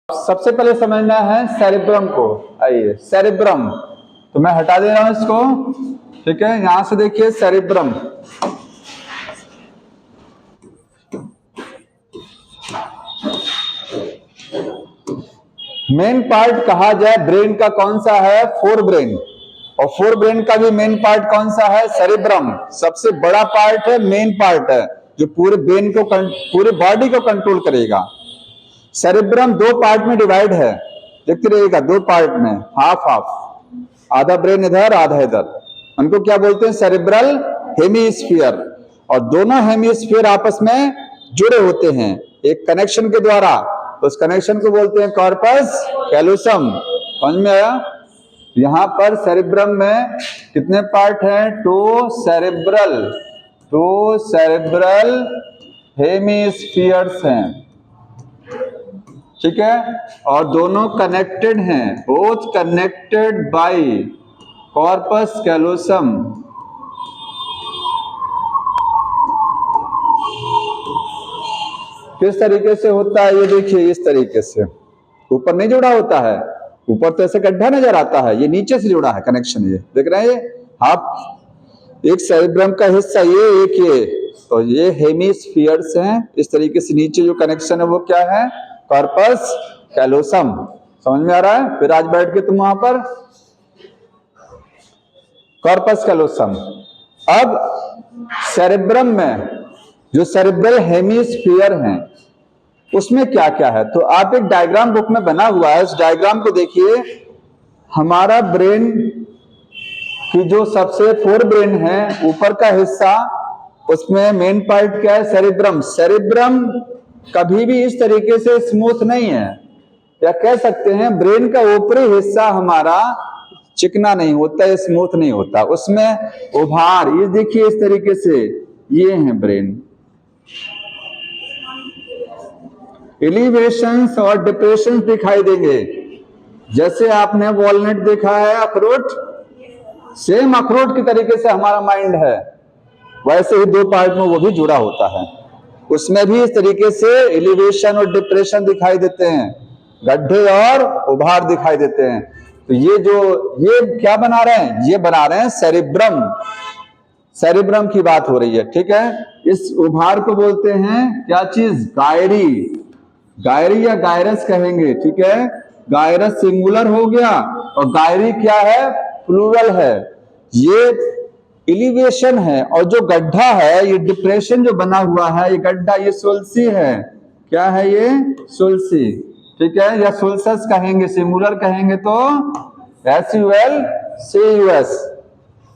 सबसे पहले समझना है सेरेब्रम को। आइए सेरेब्रम, तो मैं हटा दे रहा हूं इसको, ठीक है। यहां से देखिए सेरेब्रम, मेन पार्ट कहा जाए ब्रेन का कौन सा है? Fore brain. और फोर ब्रेन का भी मेन पार्ट कौन सा है? सेरेब्रम। सबसे बड़ा पार्ट है, मेन पार्ट है, जो पूरे ब्रेन को पूरे बॉडी को कंट्रोल करेगा। सेरेब्रम दो पार्ट में डिवाइड है, देखते रहिएगा, दो पार्ट में, हाफ हाफ, आधा ब्रेन इधर आधा इधर। उनको क्या बोलते हैं? Cerebral hemisphere. और दोनों हेमीस्फीयर आपस में जुड़े होते हैं एक कनेक्शन के द्वारा, उस कनेक्शन को बोलते हैं कॉर्पस कैलोसम। समझ में आया? यहां पर सेरेब्रम में कितने पार्ट हैं? टू सेरेब्रल हेमीस्फीयर्स हैं, ठीक है। और दोनों कनेक्टेड हैं, both connected by corpus callosum. किस तरीके से होता है ये देखिए, इस तरीके से ऊपर नहीं जुड़ा होता है, ऊपर तो ऐसे गड्ढा नजर आता है, ये नीचे से जुड़ा है कनेक्शन। ये देख रहे हैं, ये हाफ एक सेरेब्रम का हिस्सा, ये एक ये, तो ये हेमीस्फीयर्स हैं। इस तरीके से नीचे जो कनेक्शन है वो क्या है? Corpus callosum. समझ में आ रहा है? फिर आज बैठ के तुम वहां पर कॉर्पस कैलोसम। अब सेरेब्रम में जो सेरेब्रल हेमीस्फीयर हैं उसमें क्या क्या है, तो आप एक डायग्राम बुक में बना हुआ है, उस डायग्राम को देखिए। हमारा ब्रेन की जो सबसे फोर ब्रेन है, ऊपर का हिस्सा, उसमें मेन पार्ट क्या है? सेरेब्रम। सेरेब्रम कभी भी इस तरीके से स्मूथ नहीं है, या कह सकते हैं ब्रेन का ऊपरी हिस्सा हमारा चिकना नहीं होता, स्मूथ नहीं होता, उसमें उभार, ये देखिए इस तरीके से, ये है ब्रेन। एलिवेशंस और डिप्रेशंस दिखाई देंगे। जैसे आपने वॉलनट देखा है, अखरोट, सेम अखरोट की तरीके से हमारा माइंड है, वैसे ही दो पार्ट में वो भी जुड़ा होता है। उसमें भी इस तरीके से एलिवेशन और डिप्रेशन दिखाई देते हैं, गड्ढे और उभार दिखाई देते हैं। तो ये क्या बना रहे हैं? ये बना रहे हैं सेरेब्रम। सेरेब्रम की बात हो रही है, ठीक है। इस उभार को बोलते हैं क्या चीज? गायरी। गायरी या गायरस कहेंगे, ठीक है। गायरस सिंगुलर हो गया और गायरी क्या है? प्लूरल है। ये एलिवेशन है, और जो गड्ढा है, ये डिप्रेशन जो बना हुआ है, ये गड्ढा, ये सुल्सी है। क्या है ये? सुल्सी, ठीक है, या सुल्सस कहेंगे, सिंगुलर कहेंगे तो SULCUS।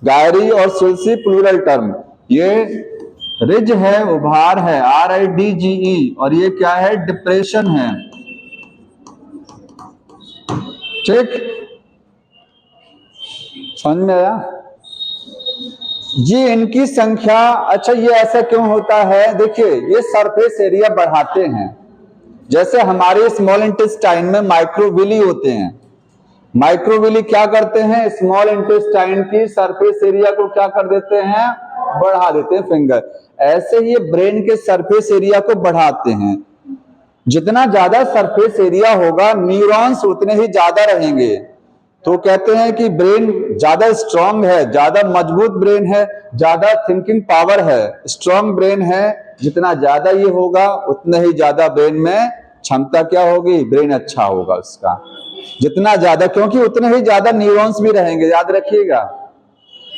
गायरी और सुल्सी प्लूरल टर्म। ये रिज है, उभार है, RIDGE, और ये क्या है? डिप्रेशन है, ठीक। समझ में आया? ये इनकी संख्या, अच्छा ये ऐसा क्यों होता है? देखिए, ये सरफेस एरिया बढ़ाते हैं। जैसे हमारे स्मॉल इंटेस्टाइन में माइक्रोविली होते हैं, माइक्रोविली क्या करते हैं? स्मॉल इंटेस्टाइन की सरफेस एरिया को क्या कर देते हैं? बढ़ा देते हैं, फिंगर। ऐसे ही ब्रेन के सरफेस एरिया को बढ़ाते हैं। जितना ज्यादा सरफेस एरिया होगा, न्यूरॉन्स उतने ही ज्यादा रहेंगे। तो कहते हैं कि ब्रेन ज्यादा स्ट्रांग है, ज्यादा मजबूत ब्रेन है, ज्यादा थिंकिंग पावर है, स्ट्रांग ब्रेन है। जितना ज्यादा ये होगा, उतने ही ज्यादा ब्रेन में क्षमता क्या होगी? ब्रेन अच्छा होगा उसका, जितना ज्यादा, क्योंकि उतने ही ज्यादा न्यूरॉन्स भी रहेंगे, याद रखिएगा।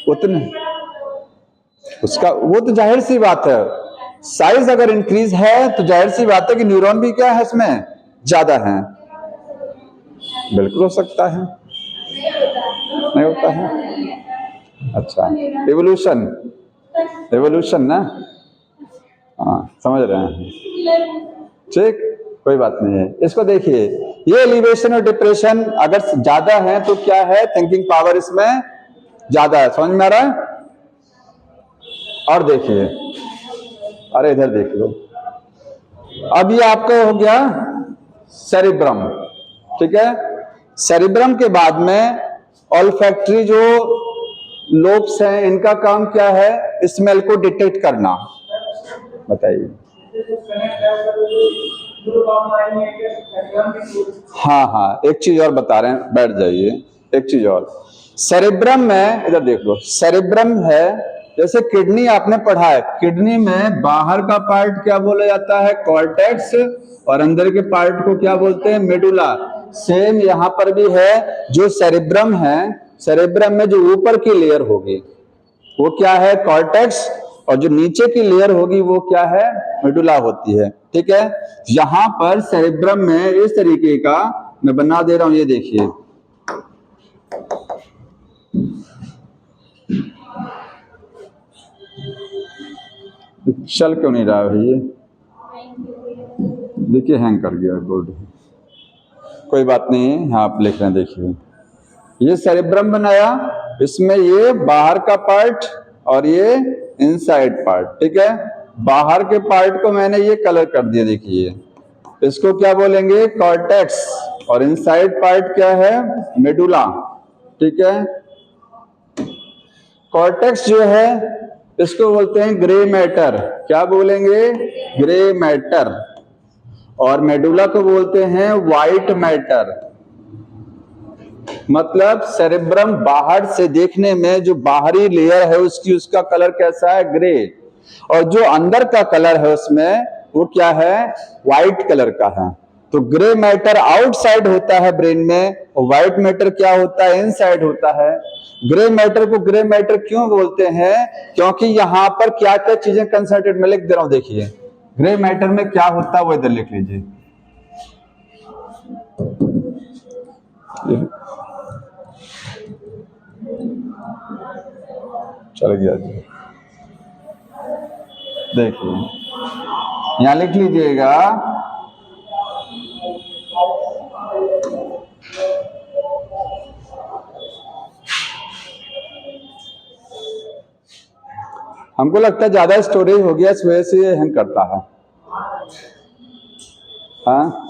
उतने उसका, वो तो जाहिर सी बात है, साइज अगर इंक्रीज है तो जाहिर सी बात है कि न्यूरॉन भी क्या है इसमें? ज्यादा है। बिल्कुल हो सकता है, नहीं होता है? अच्छा, एवोल्यूशन ना, हाँ समझ रहे हैं, ठीक, कोई बात नहीं है। इसको देखिए, ये एलिवेशन और डिप्रेशन अगर ज्यादा है तो क्या है? थिंकिंग पावर इसमें ज्यादा है। समझ में आ रहा है? और देखिए, अरे इधर देख लो, अब ये आपका हो गया सेरेब्रम, ठीक है। सेरेब्रम के बाद में ऑल्फैक्टरी जो लोब्स हैं, इनका काम क्या है? स्मेल को डिटेक्ट करना। बताइए, हाँ हाँ, एक चीज और बता रहे हैं, बैठ जाइए। एक चीज और, सेरेब्रम में इधर देख लो, सेरेब्रम है जैसे किडनी आपने पढ़ा है, किडनी में बाहर का पार्ट क्या बोला जाता है, कॉर्टेक्स, और अंदर के पार्ट को क्या बोलते हैं, मेडुला। सेम यहाँ पर भी है, जो सेरेब्रम है, सेरेब्रम में जो ऊपर की लेयर होगी वो क्या है, कॉर्टेक्स, और जो नीचे की लेयर होगी वो क्या है, मेडुला होती है। ठीक है, यहां पर सेरेब्रम में इस तरीके का मैं बना दे रहा हूं, ये देखिए, चल क्यों नहीं रहा है भैया, देखिए हैंग कर गया बोर्ड, कोई बात नहीं है, यहाँ आप लिख रहे हैं, देखिए ये सेरेब्रम बनाया, इसमें ये बाहर का पार्ट और ये इनसाइड पार्ट। ठीक है, बाहर के पार्ट को मैंने ये कलर कर दिया, देखिए इसको क्या बोलेंगे, कॉर्टेक्स, और इनसाइड पार्ट क्या है, मेडुला। ठीक है, कॉर्टेक्स जो है इसको बोलते हैं ग्रे मैटर, क्या बोलेंगे, ग्रे मैटर, और मेडुला को बोलते हैं व्हाइट मैटर। मतलब सेरेब्रम बाहर से देखने में जो बाहरी लेयर है उसकी, उसका कलर कैसा है, ग्रे, और जो अंदर का कलर है उसमें वो क्या है, व्हाइट कलर का है। तो ग्रे मैटर आउटसाइड होता है ब्रेन में, और व्हाइट मैटर क्या होता है, इनसाइड होता है। ग्रे मैटर को ग्रे मैटर क्यों बोलते हैं, क्योंकि यहां पर क्या क्या चीजें कंसंट्रेट, में लिख दे रहा हूं, देखिए ग्रे मैटर में क्या होता है वो इधर लिख लीजिए। चल गया जी, देखिए यहां लिख लीजिएगा, हमको लगता है ज्यादा स्टोरेज हो गया, इस वजह से ये हैंग करता है। हाँ,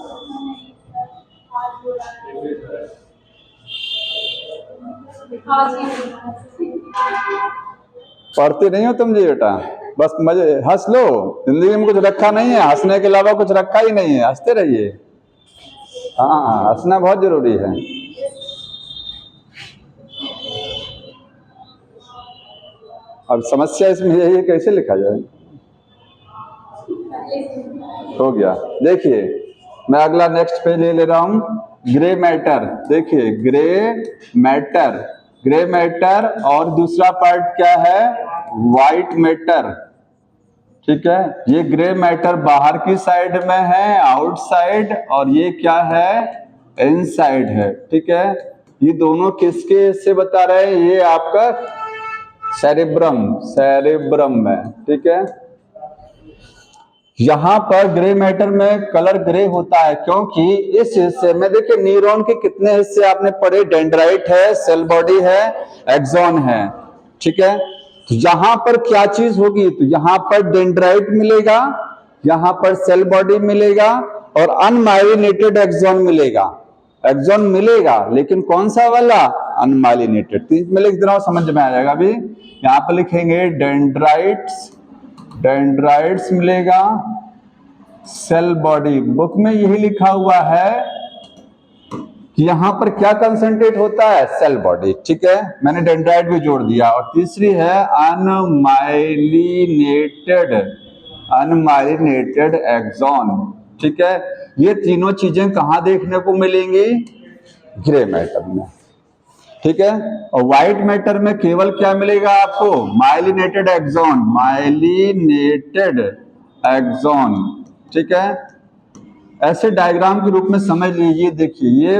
पढ़ते नहीं हो तुम जी बेटा, बस मजे, हंस लो, जिंदगी में कुछ रखा नहीं है, हंसने के अलावा कुछ रखा ही नहीं है, हंसते रहिए। हाँ, हंसना बहुत जरूरी है। अब समस्या इसमें यही है, कैसे लिखा जाए, हो गया। देखिए मैं अगला नेक्स्ट पेज ले रहा हूं, ग्रे मैटर। देखिए ग्रे मैटर, ग्रे मैटर, और दूसरा पार्ट क्या है, व्हाइट मैटर। ठीक है, ये ग्रे मैटर बाहर की साइड में है, आउटसाइड, और ये क्या है, इनसाइड है। ठीक है, ये दोनों किसके से बता रहे हैं, ये आपका सेरेब्रम, सेरेब्रम में। ठीक है, यहां पर ग्रे मैटर में कलर ग्रे होता है क्योंकि इस हिस्से में देखिए, न्यूरॉन के कितने हिस्से आपने पढ़े, डेंड्राइट है, सेल बॉडी है, एक्सॉन है। ठीक है, तो यहां पर क्या चीज होगी, तो यहां पर डेंड्राइट मिलेगा, यहां पर सेल बॉडी मिलेगा, और अनमाइलिनेटेड एक्सॉन मिलेगा। एक्सॉन मिलेगा लेकिन कौन सा वाला, अनमाइलिनेटेड। तो मैं लिख दे रहा हूं, समझ में आ जाएगा। अभी यहां पर लिखेंगे डेंड्राइट्स, डेंड्राइट्स मिलेगा, सेल बॉडी। बुक में यही लिखा हुआ है कि यहां पर क्या कंसंट्रेट होता है, सेल बॉडी। ठीक है, मैंने डेंड्राइट भी जोड़ दिया। और तीसरी है अनमाइलिनेटेड, अनमाइलिनेटेड एक्सॉन। ठीक है, ये तीनों चीजें कहां देखने को मिलेंगी, ग्रे मैटर में। ठीक है, और व्हाइट मैटर में केवल क्या मिलेगा आपको, माइलिनेटेड एक्सॉन, माइलिनेटेड एक्सॉन। ठीक है, ऐसे डायग्राम के रूप में समझ लीजिए। देखिए ये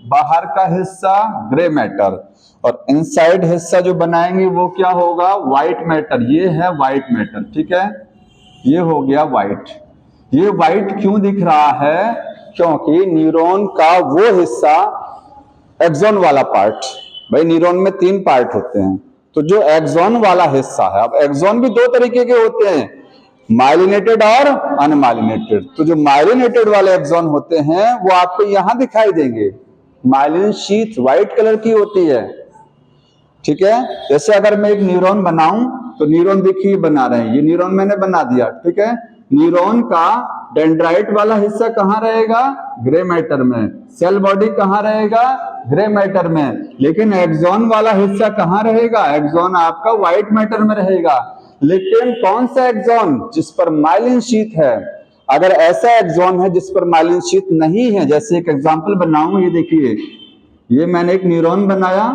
बाहर का हिस्सा ग्रे मैटर, और इनसाइड हिस्सा जो बनाएंगे वो क्या होगा, व्हाइट मैटर। ये है व्हाइट मैटर। ठीक है, ये हो गया व्हाइट। ये व्हाइट क्यों दिख रहा है, क्योंकि न्यूरॉन का वो हिस्सा, एक्सॉन वाला पार्ट, भाई न्यूरॉन में 3 पार्ट होते हैं, तो जो एक्सॉन वाला हिस्सा है, अब एक्सॉन भी 2 तरीके के होते हैं, माइलिनेटेड और अनमाइलिनेटेड। तो जो माइलिनेटेड वाले एक्सॉन होते हैं वो आपको यहां दिखाई देंगे, माइलिन शीथ व्हाइट कलर की होती है। ठीक है, जैसे अगर मैं एक न्यूरॉन बनाऊं, तो न्यूरॉन देखिए बना रहे हैं, ये न्यूरॉन मैंने बना दिया। ठीक है, न्यूरॉन का डेंड्राइट वाला हिस्सा कहाँ रहेगा? ग्रे मैटर में। सेल बॉडी कहाँ रहेगा? ग्रे मैटर में। लेकिन एक्सॉन वाला हिस्सा कहाँ रहेगा? एक्सॉन आपका व्हाइट मैटर में रहेगा। लेकिन कौन सा एक्सॉन? जिस पर माइलिन शीथ है। अगर ऐसा एक्सॉन है जिस पर माइलिन शीथ नहीं है, जैसे एक एग्जांपल बनाऊं, ये देखिए, ये मैंने एक न्यूरॉन बनाया,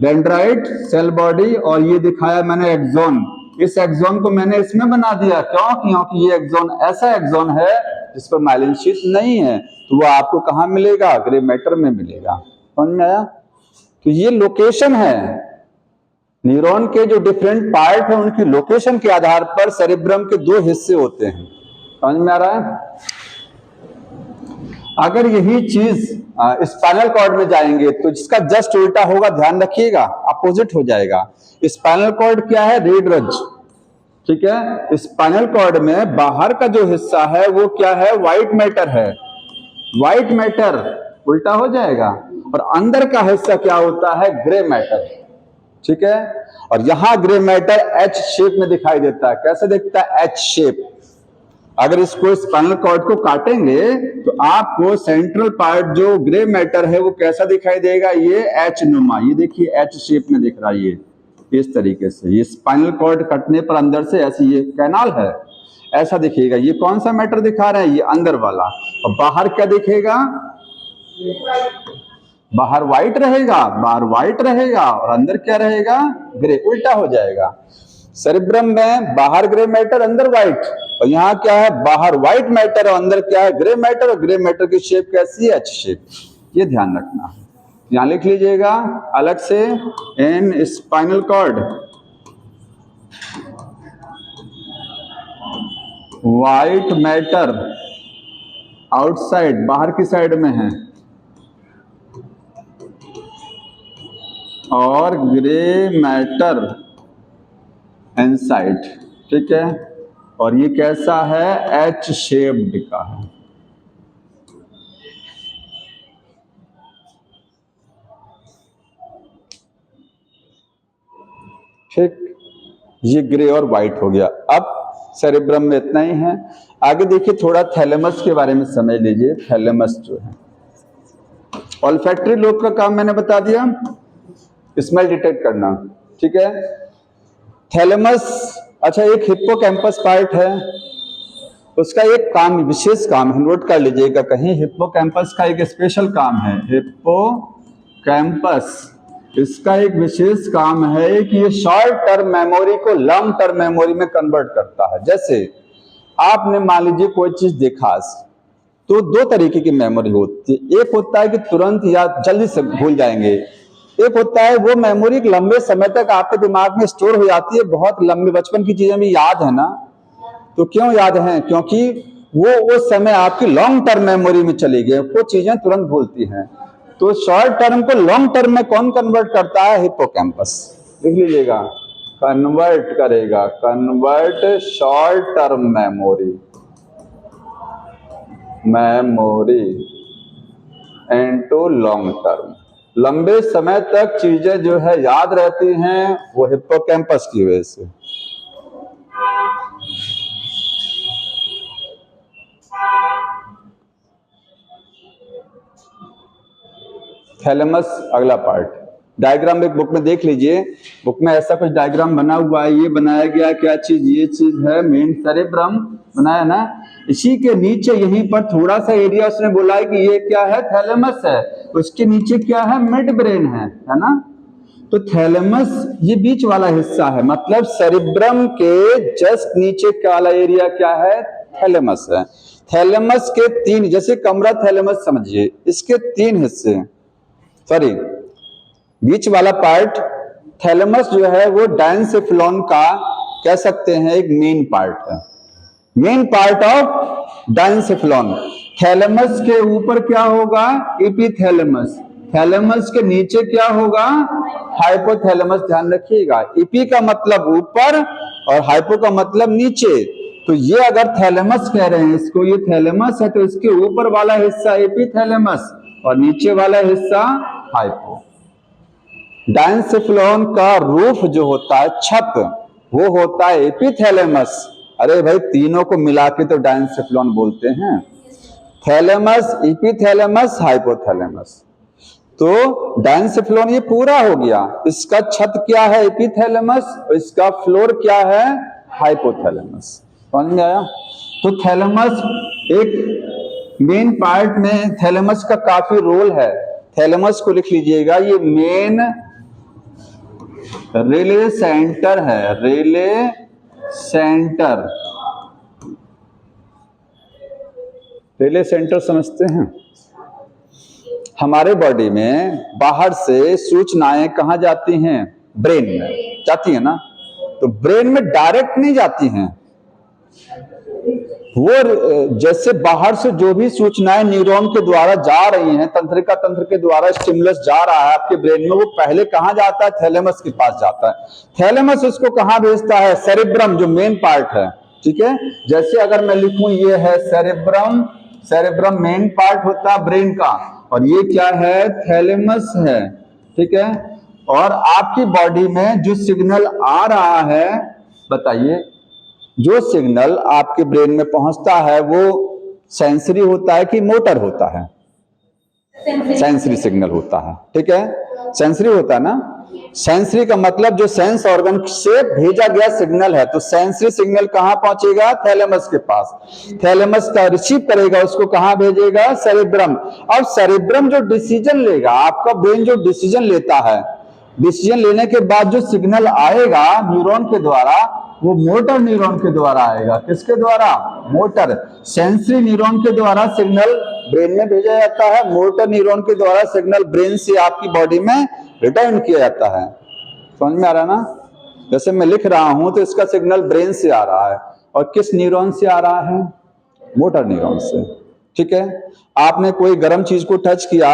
डेंड्राइट, सेल बॉडी, और ये दिखाया मैंने एक्सॉन। इस एक्सॉन को मैंने इसमें बना दिया, क्यों? क्योंकि ये एक्सॉन ऐसा एक्सॉन है जिस पर माइलिन शीथ नहीं है, तो वो आपको कहाँ मिलेगा? ग्रे मैटर में मिलेगा। समझ में आया? तो ये लोकेशन है, न्यूरॉन के जो डिफरेंट पार्ट है उनकी लोकेशन के आधार पर सेरेब्रम के दो हिस्से होते हैं। समझ में आ रहा है? अगर यही चीज स्पाइनल कॉर्ड में जाएंगे तो जिसका जस्ट उल्टा होगा, ध्यान रखिएगा, अपोजिट हो जाएगा। स्पाइनल कॉर्ड क्या है? रीड रज, ठीक है। स्पाइनल कॉर्ड में बाहर का जो हिस्सा है वो क्या है? व्हाइट मैटर है। व्हाइट मैटर उल्टा हो जाएगा, और अंदर का हिस्सा क्या होता है? ग्रे मैटर, ठीक है। और यहां ग्रे मैटर एच शेप में दिखाई देता है। कैसे दिखता है? H shape. अगर इसको स्पाइनल कॉर्ड को काटेंगे तो आपको सेंट्रल पार्ट जो ग्रे मैटर है वो कैसा दिखाई देगा? ये एच नुमा, ये देखिए एच शेप में दिख रहा है, ये इस तरीके से। ये स्पाइनल कॉर्ड कटने पर अंदर से ऐसी, ये कैनाल है, ऐसा दिखेगा। ये कौन सा मैटर दिखा रहे हैं? ये अंदर वाला। और बाहर क्या दिखेगा? बाहर व्हाइट रहेगा, बाहर व्हाइट रहेगा, और अंदर क्या रहेगा? ग्रे। उल्टा हो जाएगा। सेरेब्रम में बाहर ग्रे मैटर, अंदर व्हाइट, और यहाँ क्या है? बाहर व्हाइट मैटर और अंदर क्या है? Grey matter. और ग्रे मैटर की शेप कैसी है? H shape. ये ध्यान रखना। यहां लिख लीजिएगा अलग से, in spinal cord white matter outside, बाहर की साइड में है, और ग्रे मैटर इनसाइड, ठीक है। और ये कैसा है? एच शेप्ड का है। ठीक, ये ग्रे और व्हाइट हो गया। अब सेरेब्रम में इतना ही है। आगे देखिए, थोड़ा थैलेमस के बारे में समझ लीजिए। थैलेमस जो है, ऑल्फैक्टरी लोब का काम मैंने बता दिया, स्मेल डिटेक्ट करना, ठीक है। थैलेमस, अच्छा, एक हिप्पोकैम्पस पार्ट है, उसका एक काम, विशेष काम है, नोट कर लीजिएगा कहीं। हिप्पोकैम्पस का एक स्पेशल काम है। हिप्पोकैम्पस, इसका एक विशेष काम है कि ये शॉर्ट टर्म मेमोरी को लॉन्ग टर्म मेमोरी में कन्वर्ट करता है। जैसे आपने मान लीजिए कोई चीज देखा, तो दो तरीके की मेमोरी होती है। एक होता है कि तुरंत या जल्दी से भूल जाएंगे, एक होता है वो मेमोरी लंबे समय तक आपके दिमाग में स्टोर हो जाती है, बहुत लंबे। बचपन की चीजें भी याद है ना, तो क्यों याद है? क्योंकि वो उस समय आपकी लॉन्ग टर्म मेमोरी में चली गई, वो चीजें तुरंत भूलती हैं। तो शॉर्ट टर्म को लॉन्ग टर्म में कौन कन्वर्ट करता है? हिप्पोकैम्पस। लिख लीजिएगा, कन्वर्ट करेगा, convert short term memory into long term. लंबे समय तक चीजें जो है याद रहती हैं, वो हिप्पोकैम्पस की वजह से। थैलेमस अगला पार्ट, डायग्राम एक बुक में देख लीजिए। बुक में ऐसा कुछ डायग्राम बना हुआ है, ये बनाया गया क्या चीज? ये चीज है मेन सेरेब्रम, बनाया ना। इसी के नीचे यहीं पर थोड़ा सा एरिया उसने बोला है कि ये क्या है? थैलेमस है। उसके नीचे क्या है? मिड ब्रेन है ना। तो थैलेमस ये बीच वाला हिस्सा है, मतलब सेरेब्रम के जस्ट नीचे का वाला एरिया क्या है? थैलेमस है। थैलेमस के तीन, जैसे कमरा थैलेमस समझिए, इसके तीन हिस्से, सॉरी, बीच वाला पार्ट थैलेमस जो है वो डायंसेफिलॉन का कह सकते हैं एक मेन पार्ट है, मेन पार्ट ऑफ डायंसेफिलॉन। थैलेमस के ऊपर क्या होगा? एपिथैलेमस। थैलेमस के नीचे क्या होगा? हाइपोथैलेमस। ध्यान रखिएगा, एपी का मतलब ऊपर और हाइपो का मतलब नीचे। तो ये अगर थैलेमस कह रहे हैं इसको, ये थैलेमस है, तो इसके ऊपर वाला हिस्सा एपिथैलेमस और नीचे वाला हिस्सा हाइपो। डायंसेफिलॉन का रूफ जो होता है, छत, वो होता है एपिथैलेमस, अरे भाई तीनों को मिला के तो डायंसेफ्लॉन बोलते हैं, थैलेमस, एपिथैलेमस, हाइपोथैलेमस। तो डायंसेफ्लॉन ये पूरा हो गया, इसका छत क्या है एपिथैलेमस, इसका फ्लोर क्या है हाइपोथैलेमस। समझ में आया? तो थैलेमस एक मेन पार्ट में थैलेमस का काफी रोल है। थैलेमस को लिख लीजिएगा, ये मेन रिले सेंटर है, रिले सेंटर। रिले सेंटर समझते हैं? हमारे बॉडी में बाहर से सूचनाएं कहां जाती हैं? ब्रेन में जाती है ना। तो ब्रेन में डायरेक्ट नहीं जाती हैं, वो जैसे बाहर से जो भी सूचनाएं न्यूरॉन के द्वारा जा रही हैं, तंत्रिका तंत्र के द्वारा स्टिमुलस जा रहा है आपके ब्रेन में, वो पहले कहां जाता है? थैलेमस के पास जाता है। थैलेमस उसको कहां भेजता है? सेरेब्रम, जो मेन पार्ट है। ठीक है, जैसे अगर मैं लिखूं ये है सेरेब्रम, सेरेब्रम मेन पार्ट होता है ब्रेन का, और ये क्या है? थैलेमस है। ठीक है, और आपकी बॉडी में जो सिग्नल आ रहा है, बताइए, जो सिग्नल आपके ब्रेन में पहुंचता है वो सेंसरी होता है कि मोटर होता है? सेंसरी सिग्नल होता है। ठीक है, सेंसरी होता है ना। सेंसरी का मतलब जो सेंस ऑर्गन से भेजा गया सिग्नल है, तो सेंसरी सिग्नल कहां पहुंचेगा? थैलेमस के पास। थैलेमस का रिसीव करेगा, उसको कहां भेजेगा? सेरेब्रम। अब सेरेब्रम जो डिसीजन लेगा, आपका ब्रेन जो डिसीजन लेता है, डिसीजन लेने के बाद जो सिग्नल आएगा न्यूरॉन के द्वारा, वो मोटर न्यूरॉन के द्वारा आएगा। किसके द्वारा? मोटर, सेंसरी न्यूरॉन के द्वारा सिग्नल ब्रेन में भेजा जाता है, मोटर न्यूरॉन के द्वारा सिग्नल ब्रेन से आपकी बॉडी में रिटर्न किया जाता है। समझ में आ रहा है ना? जैसे मैं लिख रहा हूं तो इसका सिग्नल ब्रेन से आ रहा है, और किस न्यूरॉन से आ रहा है? मोटर न्यूरॉन से। ठीक है, आपने कोई गर्म चीज को टच किया,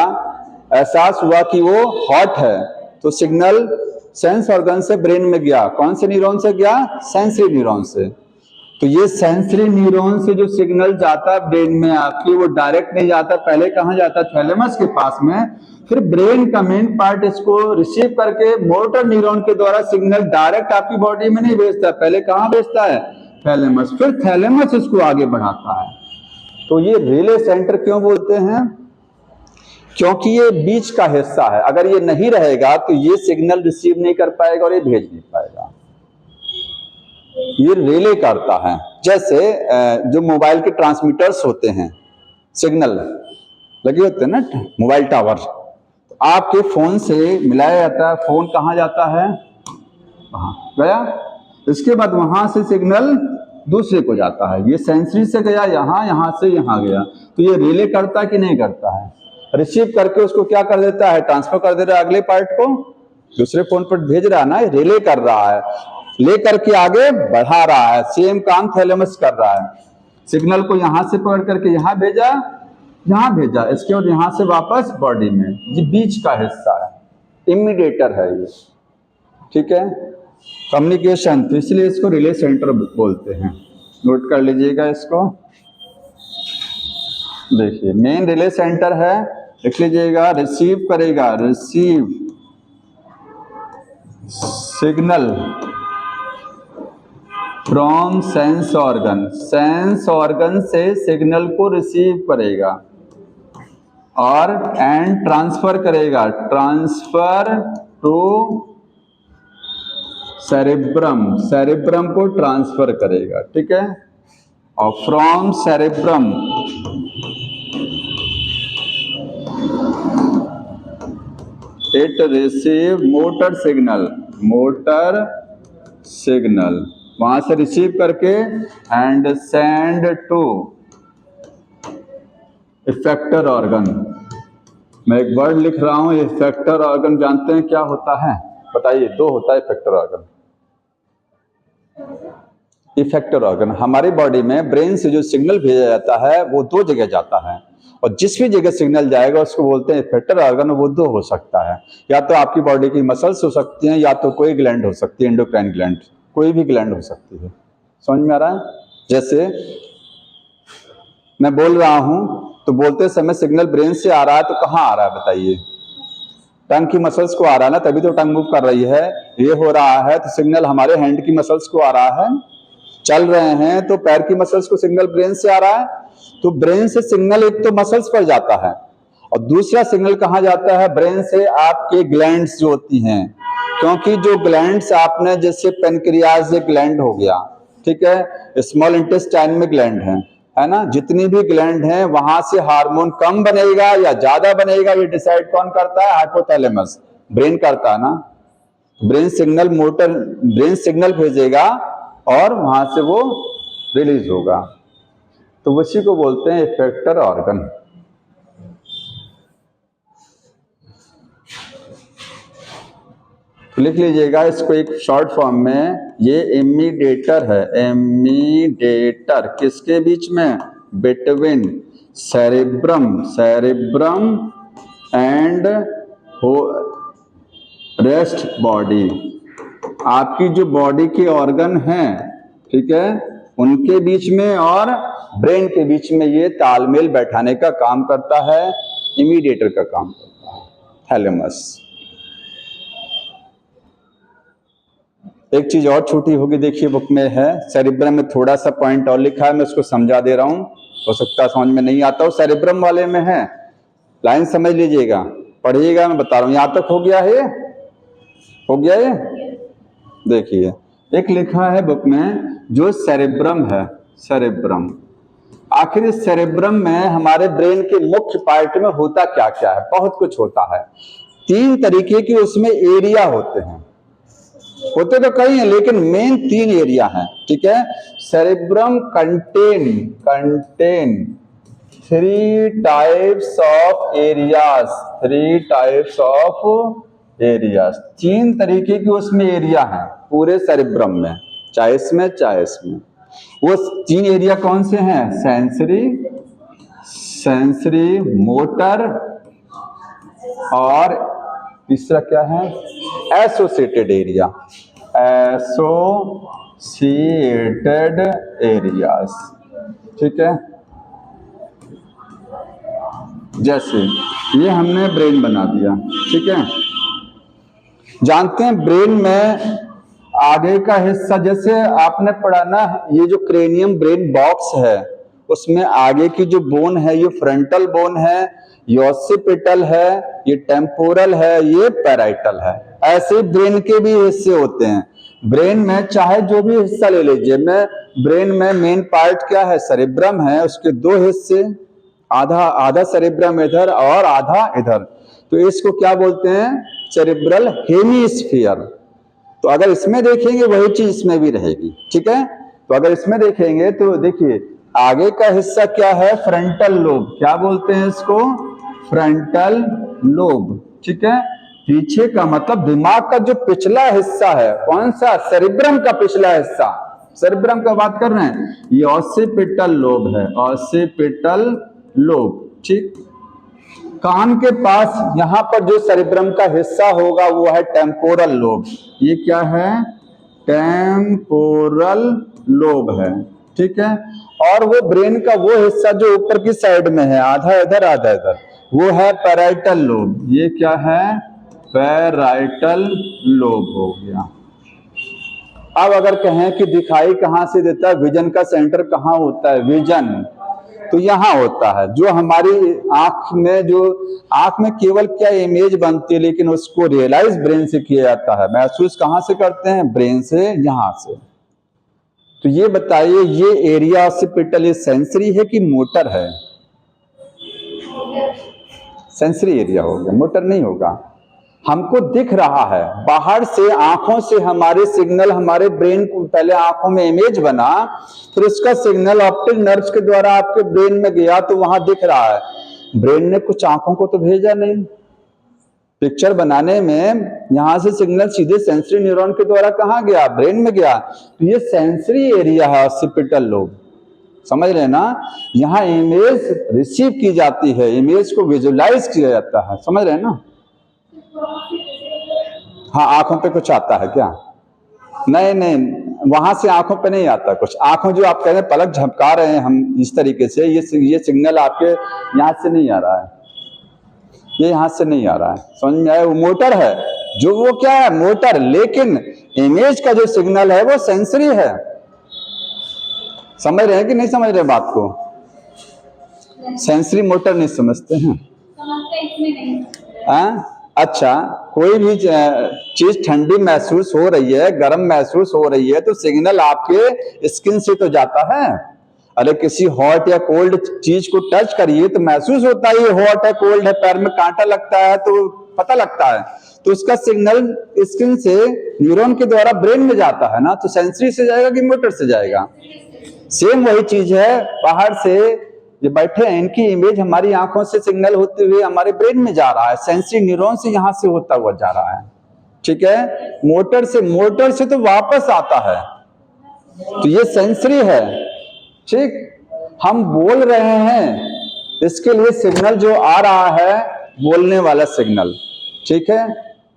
एहसास हुआ कि वो हॉट है, तो सिग्नल सेंस ऑर्गन से ब्रेन में गया। कौन से न्यूरॉन से गया? सेंसरी न्यूरॉन से। तो ये सेंसरी न्यूरॉन से जो सिग्नल जाता है ब्रेन में आपकी, वो डायरेक्ट नहीं जाता, पहले कहां जाता है? थैलेमस के पास में। फिर ब्रेन का मेन पार्ट इसको रिसीव करके मोटर न्यूरॉन के द्वारा सिग्नल डायरेक्ट आपकी बॉडी में नहीं भेजता, पहले कहां भेजता है? थैलेमस। फिर थैलेमस इसको आगे बढ़ाता है। तो ये रिले सेंटर क्यों बोलते हैं? क्योंकि ये बीच का हिस्सा है, अगर ये नहीं रहेगा तो ये सिग्नल रिसीव नहीं कर पाएगा और ये भेज नहीं पाएगा। ये रिले करता है। जैसे जो मोबाइल के ट्रांसमीटर्स होते हैं, सिग्नल लगे होते हैं ना, मोबाइल टावर, तो आपके फोन से मिलाया जाता है। फोन कहां जाता है? वहां गया, इसके बाद वहां से सिग्नल दूसरे को जाता है। ये सेंसरी से गया यहां, यहां से यहां गया। तो ये रिले करता है कि नहीं करता है? रिसीव करके उसको क्या कर देता है? ट्रांसफर कर दे रहा है अगले पार्ट को, दूसरे फोन पर भेज रहा है ना, रिले कर रहा है, लेकर के आगे बढ़ा रहा है। सेम काम थैलेमस कर रहा है। सिग्नल को यहां से पकड़ करके यहां भेजा, यहां भेजा, इसके बाद यहां से वापस बॉडी में। ये बीच का हिस्सा है, इमीडिएटर है ये। ठीक है, कम्युनिकेशन, तो इसलिए इसको रिले सेंटर बोलते हैं। नोट कर लीजिएगा इसको। देखिए, मेन रिले सेंटर है, लिख लीजिएगा, रिसीव करेगा, receive signal from sense organ, sense organ से सिग्नल को रिसीव करेगा, और एंड ट्रांसफर करेगा, ट्रांसफर टू सेरेब्रम, सेरेब्रम को ट्रांसफर करेगा। ठीक है, और from cerebrum it receive motor signal, motor signal वहां से रिसीव करके and send to effector organ. मैं एक वर्ड लिख रहा हूं, इफेक्टर ऑर्गन जानते हैं क्या होता है? बताइए, दो होता है इफेक्टर ऑर्गन। इफेक्टर ऑर्गन हमारी बॉडी में ब्रेन से जो सिग्नल भेजा जाता है वो दो जगह जाता है, और जिस भी जगह सिग्नल जाएगा उसको बोलते हैं इफेक्टर ऑर्गन। वो दो हो सकता है, या तो आपकी बॉडी की मसल्स हो सकती हैं, या तो कोई ग्लैंड हो सकती है, एंडोक्राइन ग्लैंड, कोई भी ग्लैंड हो सकती है। समझ में आ रहा है? जैसे मैं बोल रहा हूं तो बोलते समय सिग्नल ब्रेन से आ रहा है, तो कहां आ रहा है बताइए? टंग की मसल्स को आ रहा है ना, तभी तो टंग मूव कर रही है। ये हो रहा है तो सिग्नल हमारे हैंड की मसल्स को आ रहा है। चल रहे हैं तो पैर की मसल्स को सिग्नल ब्रेन से आ रहा है, तो ब्रेन से सिग्नल एक तो मसल्स पर जाता है और दूसरा सिग्नल कहाँ जाता है, ब्रेन से आपके ग्लैंड्स जो होती हैं, क्योंकि जो ग्लैंड्स आपने जैसे पेनक्रियाज ग्लैंड हो गया, ठीक है, स्मॉल इंटेस्टाइन में ग्लैंड है ना, जितनी भी ग्लैंड हैं वहां से हार्मोन कम बनेगा या ज्यादा बनेगा ये डिसाइड कौन करता है, हाइपोथैलेमस, ब्रेन करता है ना। ब्रेन सिग्नल भेजेगा और वहां से वो रिलीज होगा, तो उसी को बोलते हैं इफेक्टर ऑर्गन। तो लिख लीजिएगा इसको एक शॉर्ट फॉर्म में, ये इमीडिएटर है, इमीडिएटर किसके बीच में, between cerebrum and rest body. आपकी जो बॉडी के ऑर्गन हैं, ठीक है, उनके बीच में और ब्रेन के बीच में ये तालमेल बैठाने का काम करता है, इमीडिएटर का काम करता है थैलेमस। एक चीज और छोटी होगी, देखिए बुक में है, सेरेब्रम में थोड़ा सा पॉइंट और लिखा है, मैं उसको समझा दे रहा हूं, हो सकता है समझ में नहीं आता हो, सेरेब्रम वाले में है, लाइन समझ लीजिएगा, पढ़िएगा, मैं बता रहा हूं। यहां तक हो गया है, हो गया है। देखिए एक लिखा है बुक में जो सेरेब्रम है, सेरेब्रम, आखिर इस सेरेब्रम में हमारे ब्रेन के मुख्य पार्ट में होता क्या क्या है, बहुत कुछ होता है। 3 तरीके के उसमें एरिया होते हैं, होते तो कई हैं लेकिन मेन 3 एरिया हैं, ठीक है। Cerebrum contain 3 types of areas, 3 types of areas, 3 तरीके के उसमें एरिया हैं पूरे सेरेब्रम में, चाहे इसमें चाहे इसमें। वो 3 एरिया कौन से हैं, सेंसरी, मोटर और तीसरा क्या है, एसोसिएटेड एरिया, एसोसिएटेड एरियाज, ठीक है। जैसे ये हमने ब्रेन बना दिया, ठीक है। जानते हैं ब्रेन में आगे का हिस्सा, जैसे आपने पढ़ा ना, ये जो क्रेनियम ब्रेन बॉक्स है उसमें आगे की जो बोन है ये फ्रंटल बोन है, ये ऑसिपिटल है, ये टेम्पोरल है, ये पैराइटल है। ऐसे ब्रेन के भी हिस्से होते हैं। ब्रेन में चाहे जो भी हिस्सा ले लीजिए, मैं ब्रेन में मेन पार्ट क्या है, सेरेब्रम है, उसके 2 हिस्से, आधा सेरेब्रम इधर और आधा इधर, तो इसको क्या बोलते हैं, सेरेब्रल हेमीस्फीयर। तो अगर इसमें देखेंगे वही चीज इसमें भी रहेगी, ठीक है। तो अगर इसमें देखेंगे तो देखिए आगे का हिस्सा क्या है, फ्रंटल लोब, क्या बोलते हैं इसको, फ्रंटल लोब, ठीक है। पीछे का मतलब दिमाग का जो पिछला हिस्सा है, कौन सा, सेरेब्रम का पिछला हिस्सा, सेरेब्रम का बात कर रहे हैं, ये ऑसिपिटल लोब है, ऑसिपिटल लोब, ठीक। कान के पास यहां पर जो सेरेब्रम का हिस्सा होगा वो है टेम्पोरल लोब, ये क्या है, टेम्पोरल लोब है, ठीक है। और वो ब्रेन का वो हिस्सा जो ऊपर की साइड में है, आधा इधर आधा इधर, वो है पैराइटल लोब, ये क्या है, पैराइटल लोब हो गया। अब अगर कहें कि दिखाई कहां से देता है, विजन का सेंटर कहां होता है, विजन तो यहां होता है, जो हमारी आंख में केवल क्या इमेज बनती है, लेकिन उसको रियलाइज ब्रेन से किया जाता है, महसूस कहां से करते हैं, ब्रेन से, यहां से। तो ये बताइए ये एरिया ऑसिपिटल ये सेंसरी है कि मोटर है, सेंसरी एरिया हो गया, मोटर नहीं होगा। हमको दिख रहा है बाहर से, आंखों से हमारे सिग्नल, हमारे ब्रेन को पहले आंखों में इमेज बना, फिर उसका सिग्नल ऑप्टिक नर्व्स के द्वारा आपके ब्रेन में गया तो वहां दिख रहा है। ब्रेन ने कुछ आंखों को तो भेजा नहीं, पिक्चर बनाने में यहां से सिग्नल सीधे सेंसरी न्यूरॉन के द्वारा कहां गया, ब्रेन में गया। तो ये सेंसरी एरिया है ऑसिपिटल लोब, समझ रहे ना, यहाँ इमेज रिसीव की जाती है, इमेज को विजुअलाइज किया जाता है, समझ रहे ना। हाँ, आंखों पे कुछ आता है क्या, नहीं, वहां से आंखों पे नहीं आता कुछ। आंखों जो आप कह रहे हैं पलक झपका रहे हैं हम इस तरीके से, ये सिग्नल आपके यहाँ से नहीं आ रहा है, ये यहां से नहीं आ रहा है, समझ में आया। वो मोटर है, जो वो क्या है, मोटर, लेकिन इमेज का जो सिग्नल है वो सेंसरी है। समझ रहे हैं कि नहीं समझ रहे बात को? सेंसरी मोटर नहीं समझते हैं? अच्छा, कोई भी चीज ठंडी महसूस हो रही है, गर्म महसूस हो रही है, तो सिग्नल आपके स्किन से तो जाता है। अरे किसी हॉट या कोल्ड चीज को टच करिए तो महसूस होता है ये हॉट है, कोल्ड है, पैर में कांटा लगता है तो पता लगता है। तो उसका सिग्नल स्किन से न्यूरॉन के द्वारा ब्रेन में जाता है ना, तो सेंसरी से जाएगा कि मोटर से जाएगा? सेम वही चीज है, बाहर से जो बैठे हैं इनकी इमेज हमारी आंखों से सिग्नल होते हुए हमारे ब्रेन में जा रहा है, सेंसरी न्यूरॉन से यहां से होता हुआ जा रहा है। ठीक है, मोटर से तो वापस आता है, तो ये सेंसरी है। ठीक, हम बोल रहे हैं, इसके लिए सिग्नल जो आ रहा है बोलने वाला सिग्नल, ठीक है,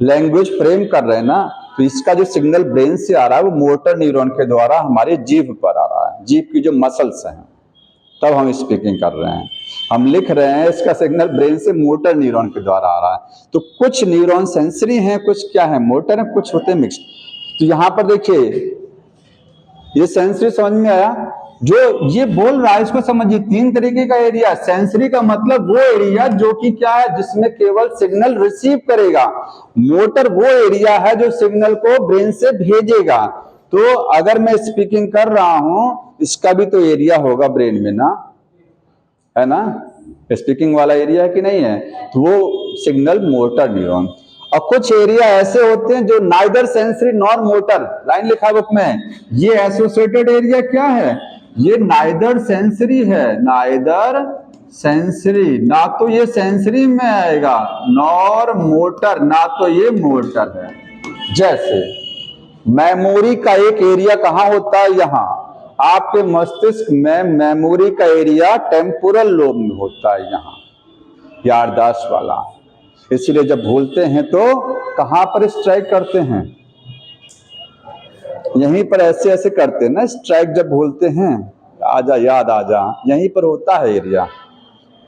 लैंग्वेज फ्रेम कर रहे हैं ना, तो इसका जो सिग्नल ब्रेन से आ रहा है वो मोटर न्यूरॉन के द्वारा हमारे जीभ पर आ रहा है, जीभ की जो मसल्स हैं, तब हम स्पीकिंग कर रहे हैं, हम लिख रहे हैं, इसका सिग्नल ब्रेन से मोटर न्यूरॉन के द्वारा आ रहा है। तो कुछ न्यूरॉन सेंसरी हैं, कुछ क्या है मोटर है, कुछ होते हैं मिक्स्ड। तो यहां पर देखिए ये सेंसरी समझ में आया, जो ये बोल रहा है इसको समझिए। 3 तरीके का एरिया, सेंसरी का मतलब वो एरिया जो कि क्या है, जिसमें केवल सिग्नल रिसीव करेगा। मोटर वो एरिया है जो सिग्नल को ब्रेन से भेजेगा। तो अगर मैं स्पीकिंग कर रहा हूं, इसका भी तो एरिया होगा ब्रेन में ना, है ना, स्पीकिंग वाला एरिया है कि नहीं है, तो वो सिग्नल मोटर न्यूरॉन। और कुछ एरिया ऐसे होते हैं जो neither sensory nor motor, line लिखा बुक में, ये एसोसिएटेड एरिया क्या है, ये नाइदर सेंसरी है, नाइदर सेंसरी, ना तो ये सेंसरी में आएगा नॉर मोटर, ना तो ये मोटर है। जैसे मेमोरी का एक एरिया कहां होता है, यहां आपके मस्तिष्क में मेमोरी का एरिया टेम्पोरल लोब में होता है, यहां याददाश्त वाला। इसलिए जब भूलते हैं तो कहां पर स्ट्राइक करते हैं, यहीं पर ऐसे ऐसे करते हैं ना स्ट्राइक, जब भूलते हैं आजा याद आजा, यहीं पर होता है एरिया,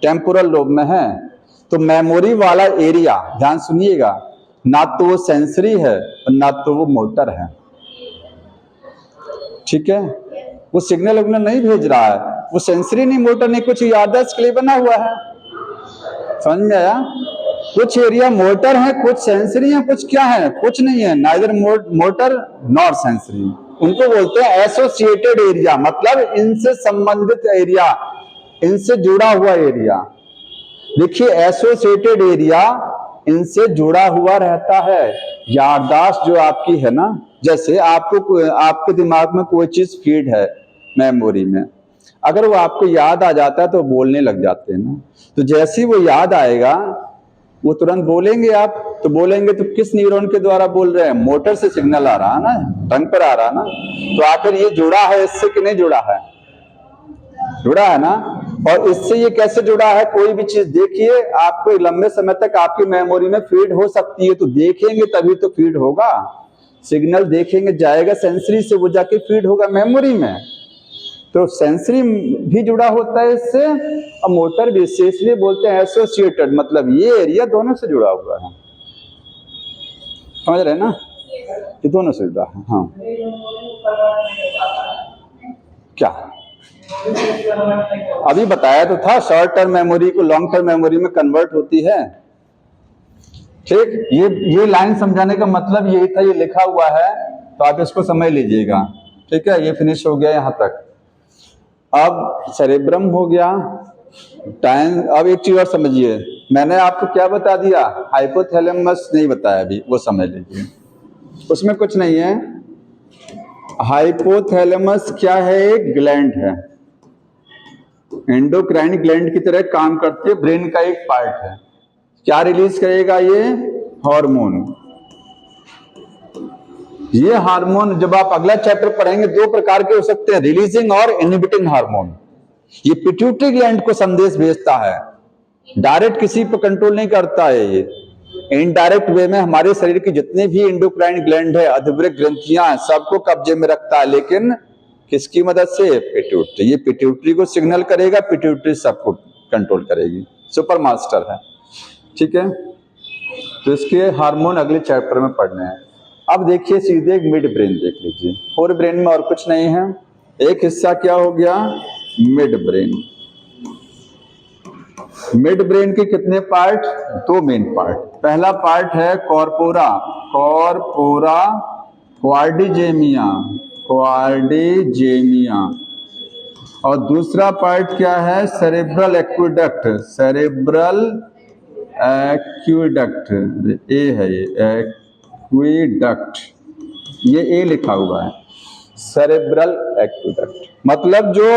टेम्पोरल लोब में है। तो मेमोरी वाला एरिया ध्यान सुनिएगा, ना तो वो सेंसरी है और ना तो वो मोटर है। ठीक है, वो सिग्नल विग्नल नहीं भेज रहा है, वो सेंसरी नहीं मोटर नहीं, कुछ याददाश्त के लिए बना हुआ है। समझ में आया? कुछ एरिया मोटर है, कुछ सेंसरी है, कुछ क्या है, कुछ नहीं है, नाइदर मोटर नॉर सेंसरी। उनको बोलते हैं एसोसिएटेड एरिया, मतलब इनसे संबंधित एरिया, इनसे जुड़ा हुआ एरिया। देखिए एसोसिएटेड एरिया इनसे जुड़ा हुआ रहता है। याददाश्त जो आपकी है ना, जैसे आपको आपके दिमाग में कोई चीज फीड है मेमोरी में, अगर वो आपको याद आ जाता है तो बोलने लग जाते हैं ना। तो जैसे ही वो याद आएगा वो तुरंत बोलेंगे आप, तो बोलेंगे तो किस न्यूरॉन के द्वारा बोल रहे हैं, मोटर से सिग्नल आ रहा है ना, टंग पर आ रहा है ना। तो आखिर ये जुड़ा है इससे कि नहीं जुड़ा है, जुड़ा है ना। और इससे ये कैसे जुड़ा है, कोई भी चीज देखिए आपको लंबे समय तक आपकी मेमोरी में फीड हो सकती है, तो देखेंगे तभी तो फीड होगा, सिग्नल देखेंगे जाएगा सेंसरी से, वो जाके फीड होगा मेमोरी में। तो सेंसरी भी जुड़ा होता है इससे और मोटर भी इससे, इसलिए बोलते हैं एसोसिएटेड, मतलब ये एरिया दोनों से जुड़ा हुआ है। समझ रहे हैं ना, ये दोनों से जुड़ा है। हाँ क्या अभी बताया तो था, शॉर्ट टर्म मेमोरी को लॉन्ग टर्म मेमोरी में कन्वर्ट होती है। ठीक, ये लाइन समझाने का मतलब यही था, ये लिखा हुआ है तो आप इसको समझ लीजिएगा। ठीक है, ये फिनिश हो गया यहां तक। अब सेरेब्रम हो गया, टाइम। अब एक चीज और समझिए, मैंने आपको क्या बता दिया, हाइपोथैलेमस नहीं बताया अभी, वो समझ लीजिए, उसमें कुछ नहीं है। हाइपोथैलेमस क्या है, एक ग्लैंड है, एंडोक्राइन ग्लैंड की तरह काम करती है, ब्रेन का एक पार्ट है। क्या रिलीज करेगा ये, हार्मोन। ये हार्मोन जब आप अगला चैप्टर पढ़ेंगे, 2 प्रकार के हो सकते हैं, रिलीजिंग और इनहिबिटिंग हार्मोन। ये पिट्यूटरी ग्लैंड को संदेश भेजता है, डायरेक्ट किसी पर कंट्रोल नहीं करता है, ये इनडायरेक्ट वे में हमारे शरीर की जितने भी एंडोक्राइन ग्लैंड है, अधिवृक्क ग्रंथियां हैं, सबको कब्जे में रखता है, लेकिन किसकी मदद से, पिट्यूटरी। ये पिट्यूटरी को सिग्नल करेगा, पिट्यूटरी सबको कंट्रोल करेगी, सुपर मास्टर है। ठीक है, तो इसके हार्मोन अगले चैप्टर में पढ़ने हैं। अब देखिए सीधे मिड ब्रेन देख लीजिए, फोर ब्रेन में और कुछ नहीं है, एक हिस्सा क्या हो गया, मिड ब्रेन। मिड ब्रेन के कितने पार्ट, दो मेन पार्ट। पहला पार्ट है कॉर्पोरा, कॉर्पोरा क्वाड्रिजेमिया, क्वाड्रिजेमिया। और दूसरा पार्ट क्या है, सेरेब्रल एक्विडक्ट, सेरेब्रल एक्विडक्ट, ए है ये एक्विडक्ट, ये ए लिखा हुआ है, सेरेब्रल एक्विडक्ट। मतलब जो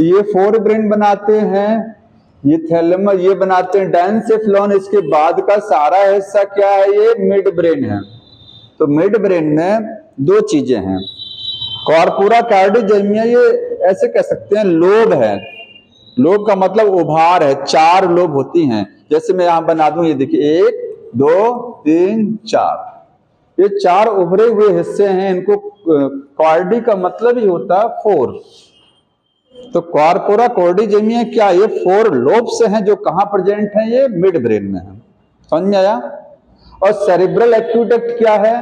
ये फोर ब्रेन बनाते हैं, ये थैलेमस ये बनाते हैं डायंसेफ्लॉन, इसके बाद का सारा हिस्सा क्या है, ये मिड ब्रेन है। तो मिड ब्रेन में दो चीजें हैं, कॉर्पोरा क्वाड्रिजेमिया, ये ऐसे कह सकते हैं लोब है। लोब का मतलब उभार है, चार लोब होती हैं। जैसे मैं यहां बना दूं, ये देखिए 1 2 3 4, ये चार उभरे हुए हिस्से हैं। इनको क्वाड्री का मतलब ही होता है फोर। तो कॉर्पोरा क्वाड्रिजेमिया क्या, ये फोर लोब्स हैं जो कहां प्रेजेंट हैं, ये मिड ब्रेन में है। समझ में आया। और सेरेब्रल एक्विडक्ट क्या है,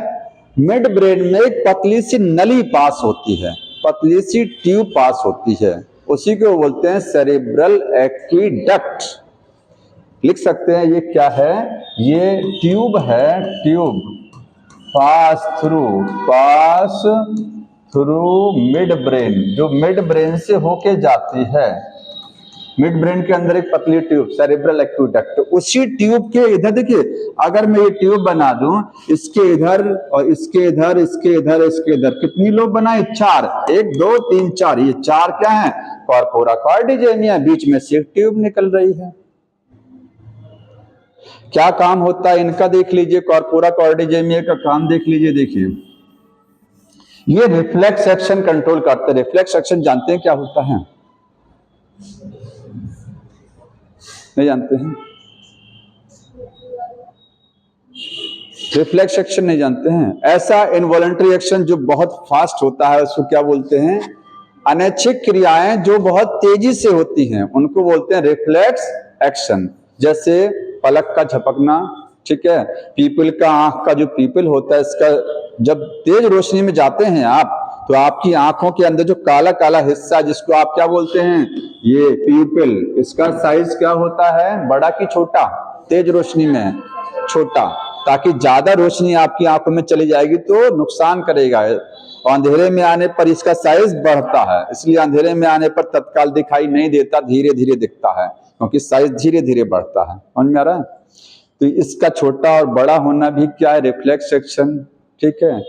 मिड ब्रेन में एक पतली सी नली पास होती है, पतली सी ट्यूब पास होती है, उसी को बोलते हैं सेरेब्रल एक्विडक्ट। लिख सकते हैं ये क्या है, ये ट्यूब है, tube pass through mid brain, जो मिड ब्रेन से होके जाती है। मिड ब्रेन के अंदर एक पतली ट्यूब, सेरेब्रल एक्विडक्ट, उसी ट्यूब के इधर देखिए, अगर मैं ये ट्यूब बना दूं, इसके इधर और इसके इधर, इसके इधर, इसके इधर, कितनी लोब बनाए, चार, 1 2 3 4, ये चार क्या है, कॉर्पोरा क्वाड्रिजेमिया, बीच में से एक ट्यूब निकल रही है। क्या काम होता है इनका देख लीजिए, कॉर्पोरा क्वाड्रिजेमिया का काम देख लीजिए। देखिए ये रिफ्लेक्स एक्शन कंट्रोल करते हैं। रिफ्लेक्स एक्शन जानते हैं क्या होता है, नहीं जानते हैं, रिफ्लेक्स एक्शन नहीं जानते हैं। ऐसा इनवॉलंटरी एक्शन जो बहुत फास्ट होता है, उसको क्या बोलते हैं, अनैच्छिक क्रियाएं जो बहुत तेजी से होती हैं, उनको बोलते हैं रिफ्लेक्स एक्शन। जैसे पलक का झपकना, ठीक है, पीपल का आंख का जो पीपल होता है, इसका जब तेज रोशनी में जाते हैं आप, तो आपकी आंखों के अंदर जो काला काला हिस्सा, जिसको आप क्या बोलते हैं, ये पीपल, इसका साइज क्या होता है, बड़ा कि छोटा, तेज रोशनी में छोटा, ताकि ज्यादा रोशनी आपकी आंखों में चली जाएगी तो नुकसान करेगा। और अंधेरे में आने पर इसका साइज बढ़ता है, इसलिए अंधेरे में आने पर तत्काल दिखाई नहीं देता, धीरे धीरे दिखता है, क्योंकि साइज धीरे धीरे बढ़ता है। समझ में आ रहा है। तो इसका छोटा और बड़ा होना भी क्या है, रिफ्लेक्स एक्शन, ठीक है।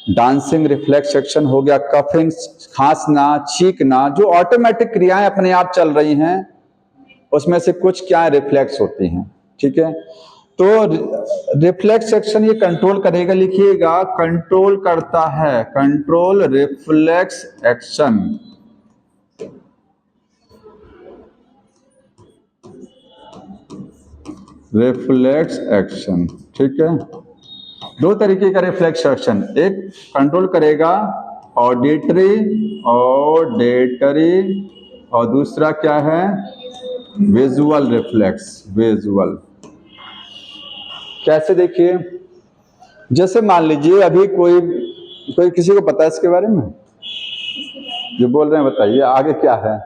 डांसिंग रिफ्लेक्स एक्शन हो गया, कफिंग, खांसना, छींकना, जो ऑटोमेटिक क्रियाएं अपने आप चल रही हैं, उसमें से कुछ क्या रिफ्लेक्स होती हैं, ठीक है। तो रिफ्लेक्स एक्शन ये कंट्रोल करेगा, लिखिएगा, कंट्रोल करता है, control reflex action. Reflex action, ठीक है। दो तरीके का रिफ्लेक्स एक्शन, एक कंट्रोल करेगा ऑडिटरी, और दूसरा क्या है, विजुअल रिफ्लेक्स, विजुअल। कैसे, देखिए, जैसे मान लीजिए अभी कोई किसी को पता है इसके बारे में, जो बोल रहे हैं, बताइए आगे क्या है,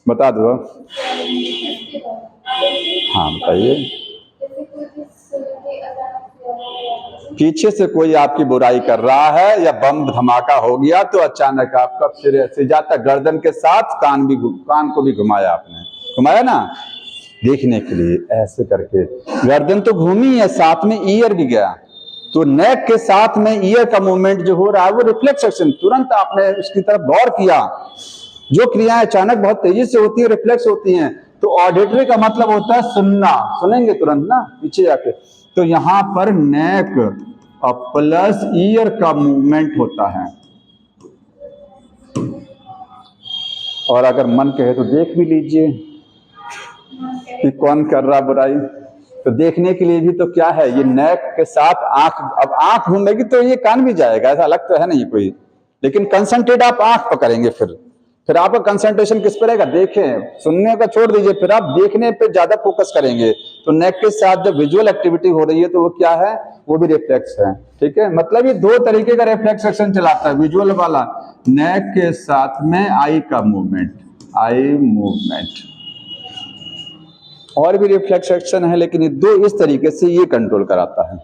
बता दो। हाँ बताइए। पीछे से कोई आपकी बुराई कर रहा है या बम धमाका हो गया, तो अचानक आपका सिर ऐसे जाता, गर्दन के साथ कान को भी घुमाया, आपने घुमाया ना, देखने के लिए, ऐसे करके गर्दन तो घूमी है, साथ में ईयर भी गया, तो नेक के साथ में ईयर का मूवमेंट जो हो रहा है वो रिफ्लेक्स एक्शन, तुरंत आपने उसकी तरफ गौर किया। जो क्रियाएं अचानक बहुत तेजी से होती है, रिफ्लेक्स होती हैं। तो ऑडिटरी का मतलब होता है सुनना, सुनेंगे तुरंत ना पीछे जाके, तो यहां पर नेक प्लस ईयर का मूवमेंट होता है। और अगर मन कहे तो देख भी लीजिए कि कौन कर रहा बुराई, तो देखने के लिए भी तो क्या है, ये नेक के साथ आंख, अब आंख घूमेगी तो ये कान भी जाएगा, ऐसा अलग तो है नहीं कोई, लेकिन कंसंट्रेट आप आंख पकड़ेंगे, फिर आपका कंसंट्रेशन किस पर रहेगा, देखें, सुनने का छोड़ दीजिए, फिर आप देखने पे ज्यादा फोकस करेंगे। तो नेक के साथ जब विजुअल एक्टिविटी हो रही है तो वो क्या है, वो भी रिफ्लेक्स है, ठीक है, मतलब ये दो तरीके का रिफ्लेक्स एक्शन चलाता है, विजुअल वाला नेक के साथ में आई का मूवमेंट, आई मूवमेंट, और भी रिफ्लेक्स एक्शन है, लेकिन ये दो इस तरीके से ये कंट्रोल कराता है।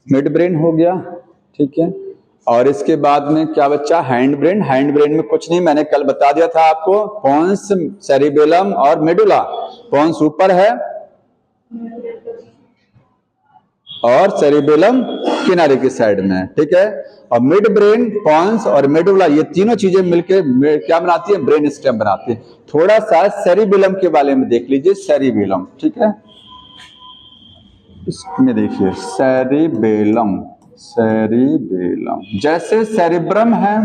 मिड ब्रेन हो गया, ठीक है। और इसके बाद में क्या बच्चा, हैंड ब्रेन। हैंड ब्रेन में कुछ नहीं, मैंने कल बता दिया था आपको, पोन्स, सेरिबेलम और मेडुला। पोन्स ऊपर है और सेरिबेलम किनारे की साइड में, ठीक है। और मिड ब्रेन, पोन्स और मेडुला, ये तीनों चीजें मिलकर क्या बनाती है, ब्रेन स्टेम बनाती है। थोड़ा सा सेरिबेलम के बारे में देख लीजिए, सेरिबेलम, ठीक है। इसमें देखिए सेरिबेलम, सेरिबेलम जैसे सेरिब्रम है,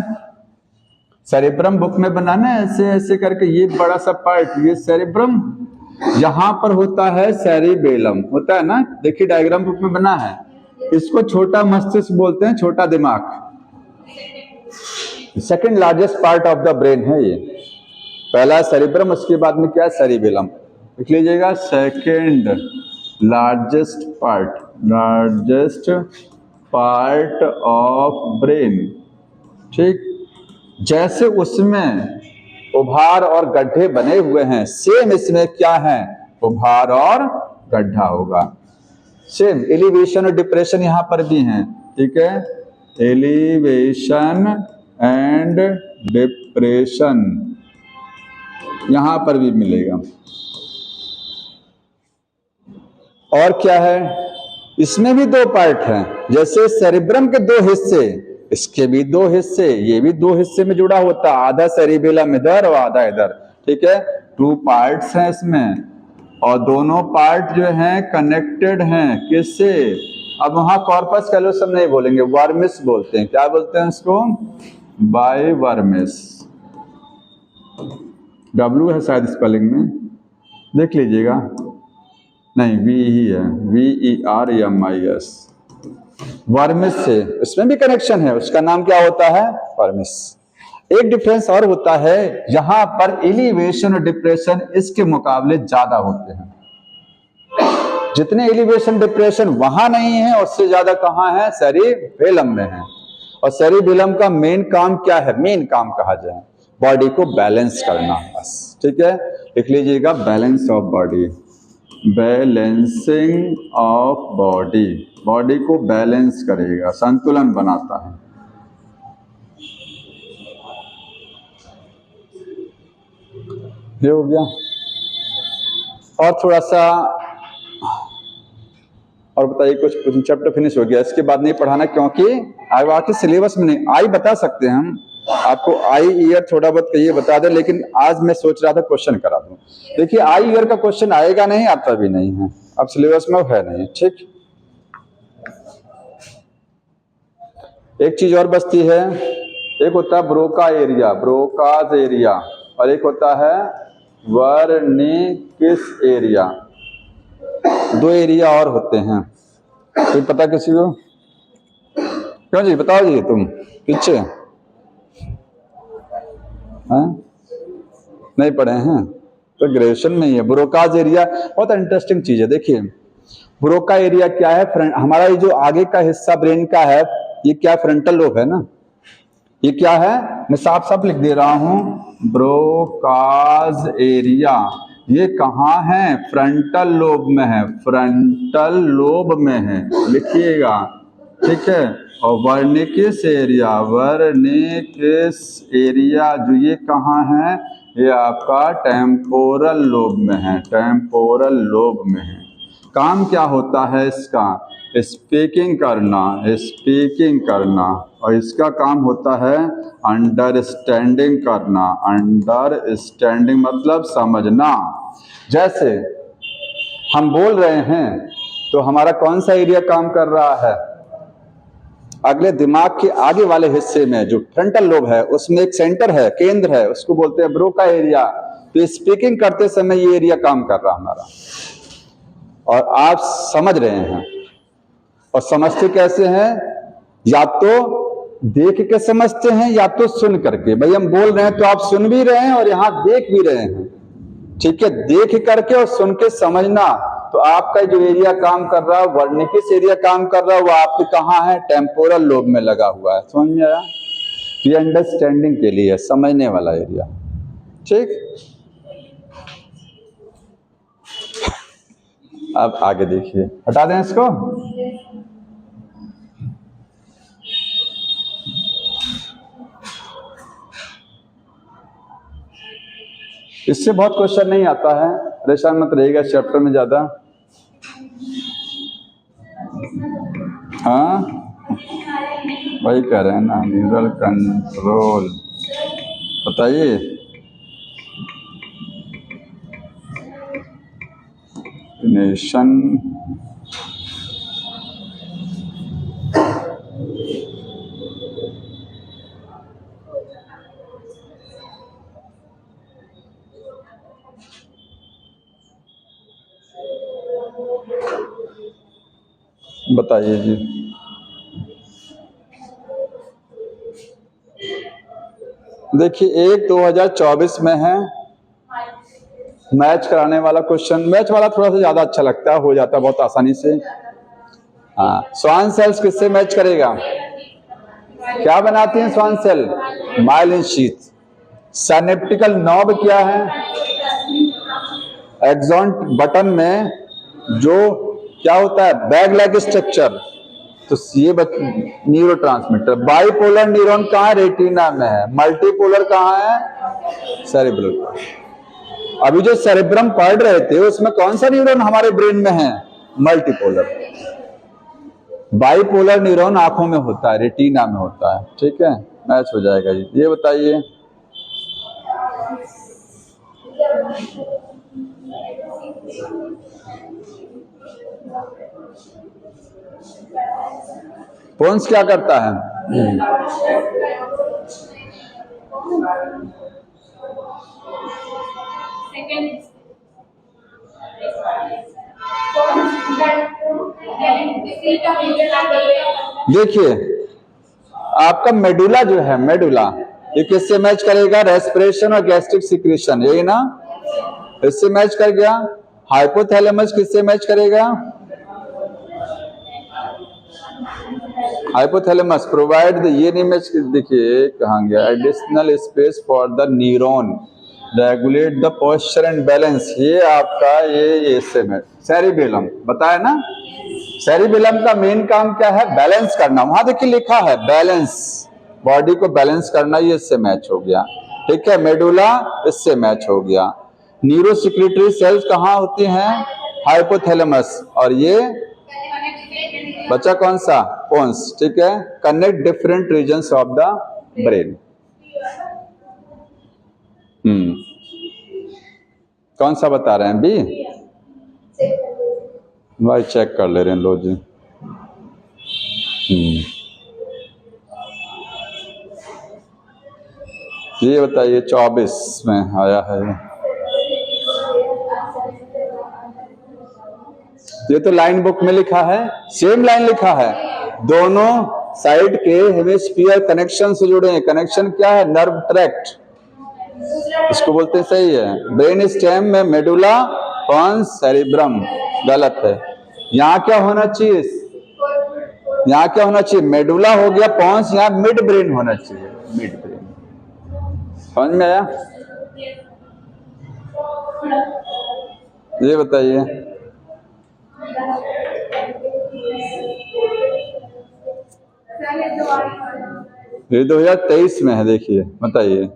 सेरिब्रम बुक में बनाना है ऐसे ऐसे करके, ये बड़ा सा पार्ट, ये सेरिब्रम, यहां पर होता है सेरिबेलम, होता है ना, देखिए डायग्राम बुक में बना है। इसको छोटा मस्तिष्क बोलते हैं, छोटा दिमाग। Second largest part of the brain है ये। पहला सेरिब्रम, उसके बाद में क्या, सेरिबेलम। लिख लीजिएगा, second largest part, largest part of brain, ठीक। जैसे उसमें उभार और गड्ढे बने हुए हैं, सेम इसमें क्या है, उभार और गड्ढा होगा। सेम एलिवेशन और डिप्रेशन यहां पर भी हैं, ठीक है, एलिवेशन एंड डिप्रेशन यहां पर भी मिलेगा। और क्या है, इसमें भी दो पार्ट हैं, जैसे सेरिब्रम के दो हिस्से, इसके भी दो हिस्से, ये भी दो हिस्से में जुड़ा होता है, आधा सेरिबेलम इधर और आधा इधर, ठीक है। टू पार्ट्स हैं इसमें, और दोनों पार्ट जो हैं कनेक्टेड हैं किससे, अब वहां कॉर्पस कैलोसम नहीं बोलेंगे, वर्मिस बोलते हैं। क्या बोलते हैं इसको, बाइवर्मिस। डब्ल्यू है शायद स्पेलिंग में, देख लीजिएगा, नहीं वी ही है, VERMIS, वर्मिस से, इसमें भी कनेक्शन है, उसका नाम क्या होता है, वर्मिस। एक डिफरेंस और होता है, यहां पर एलिवेशन और डिप्रेशन इसके मुकाबले ज्यादा होते हैं। जितने एलिवेशन डिप्रेशन वहां नहीं है, उससे ज्यादा कहां है, सेरिबेलम में है। और सेरिबेलम का मेन काम क्या है, मेन काम कहा जाए, बॉडी को बैलेंस करना, बस, ठीक है। लिख लीजिएगा, balance of body, balancing of body, body को बैलेंस करेगा, संतुलन बनाता है। ये हो गया। और थोड़ा सा और बताइए, कुछ चैप्टर फिनिश हो गया, इसके बाद नहीं पढ़ाना, क्योंकि आई आपके सिलेबस में नहीं। आई बता सकते हैं हम आपको, आई ईयर थोड़ा बहुत कहिए बता दें, लेकिन आज मैं सोच रहा था क्वेश्चन करा दूं। देखिए आई ईयर का क्वेश्चन आएगा नहीं, आता भी नहीं है, अब सिलेबस में है नहीं, ठीक। एक चीज और बचती है, एक होता है ब्रोका एरिया, ब्रोकाज एरिया, और एक होता है वर्निकिस एरिया। दो एरिया और होते हैं, कोई पता किसी को, क्यों जी, बताओ जी, तुम पीछे हैं, नहीं पढ़े हैं तो ग्रेजुएशन में ही है। ब्रोकाज एरिया बहुत इंटरेस्टिंग चीज है। देखिए ब्रोका एरिया क्या है, हमारा ये जो आगे का हिस्सा ब्रेन का है, ये क्या, फ्रंटल लोब है ना, ये क्या है, मैं साफ साफ लिख दे रहा हूं, ब्रोकाज एरिया। ये कहाँ है, फ्रंटल लोब में है, फ्रंटल लोब में है, लिखिएगा, ठीक है। और वर्निकिस एरिया, वर्निकिस एरिया जो ये कहाँ है, ये आपका टेम्पोरल लोब में है, टेम्पोरल लोब में है। काम क्या होता है इसका, स्पीकिंग करना, स्पीकिंग करना, और इसका काम होता है अंडरस्टैंडिंग करना, अंडरस्टैंडिंग मतलब समझना। जैसे हम बोल रहे हैं तो हमारा कौन सा एरिया काम कर रहा है, अगले दिमाग के आगे वाले हिस्से में जो फ्रंटल लोब है, उसमें एक सेंटर है, केंद्र है, उसको बोलते हैं ब्रोका एरिया। तो स्पीकिंग करते समय ये एरिया काम कर रहा हमारा, और आप समझ रहे हैं। और समझते कैसे हैं, या तो देख के समझते हैं या तो सुन करके। भाई हम बोल रहे हैं तो आप सुन भी रहे हैं और यहां देख भी रहे हैं, ठीक है, देख करके और सुन के समझना। तो आपका जो एरिया काम कर रहा है, वर्निकिस एरिया काम कर रहा है, वो आपके कहाँ है, टेम्पोरल लोब में लगा हुआ है। समझ में आया? ये अंडरस्टैंडिंग के लिए, समझने वाला एरिया। ठीक, अब आगे देखिए, हटा दें इसको। इससे बहुत क्वेश्चन नहीं आता है, परेशान मत रहिएगा चैप्टर में ज्यादा। हाँ, वही कह रहे हैं ना, न्यूरल कंट्रोल। बताइए, नेशन बताइए जी। देखिए, एक 2024 में है मैच कराने वाला क्वेश्चन। मैच वाला थोड़ा सा ज्यादा अच्छा लगता है, हो जाता है बहुत आसानी से। हाँ, स्वान सेल्स किससे मैच करेगा? क्या बनाती हैं Schwann cell? Myelin sheath. Synaptical knob क्या है? एक्सॉन बटन में जो क्या होता है, बैग लाइक स्ट्रक्चर, तो ये न्यूरोट्रांसमीटर। बाइपोलर न्यूरॉन कहाँ है? रेटिना में है। मल्टीपोलर कहाँ है? सेरेब्रल। अभी जो सेरेब्रम पढ़ रहे थे उसमें कौन सा न्यूरॉन हमारे ब्रेन में है? मल्टीपोलर। बाइपोलर न्यूरॉन आंखों में होता है, रेटिना में होता है। ठीक है, मैच हो जाएगा जी। ये बताइए, पोन्स क्या करता है? देखिए, आपका मेडुला जो है, मेडुला, ये किससे मैच करेगा? रेस्पिरेशन और गैस्ट्रिक सिक्रीशन, यही ना, इससे मैच कर गया। हाइपोथैलेमस किससे मैच करेगा? हाइपोथैलेमस प्रोवाइड द, ये नहीं मैच, देखिए कहाँ गया, additional space for the neuron, regulate the posture and balance. ये आपका ये इससे मैच। सेरिबेलम बताया ना, सेरिबेलम का मेन काम क्या है? बैलेंस करना। वहां देखिए लिखा है बैलेंस, बॉडी को बैलेंस करना, ये इससे मैच हो गया। ठीक है, मेडुला इससे मैच हो गया। न्यूरो सिक्रेटरी सेल्स कहाँ होती हैं? हाइपोथैलेमस। और ये बच्चा कौन सा? पोन्स। ठीक है, connect different regions of the brain. कौन सा बता रहे हैं? बी भाई, चेक कर ले रहे हैं, लो जी। ये बताइए, 24 में आया है। ये तो लाइन बुक में लिखा है, सेम लाइन लिखा है। दोनों साइड के हेमिस्फीयर कनेक्शन से जुड़े हैं। कनेक्शन क्या है? नर्व ट्रैक्ट, इसको बोलते हैं। सही है। ब्रेन स्टेम में मेडुला, पोन्स, सेरिब्रम। गलत है। यहाँ क्या होना चाहिए? यहाँ क्या होना चाहिए? मेडुला हो गया, पोन्स, यहाँ मिड ब्रेन होना चाहिए, मिड ब्रेन। समझ में आया? ये बताइए, ये 2023 में है। देखिए, बताइए,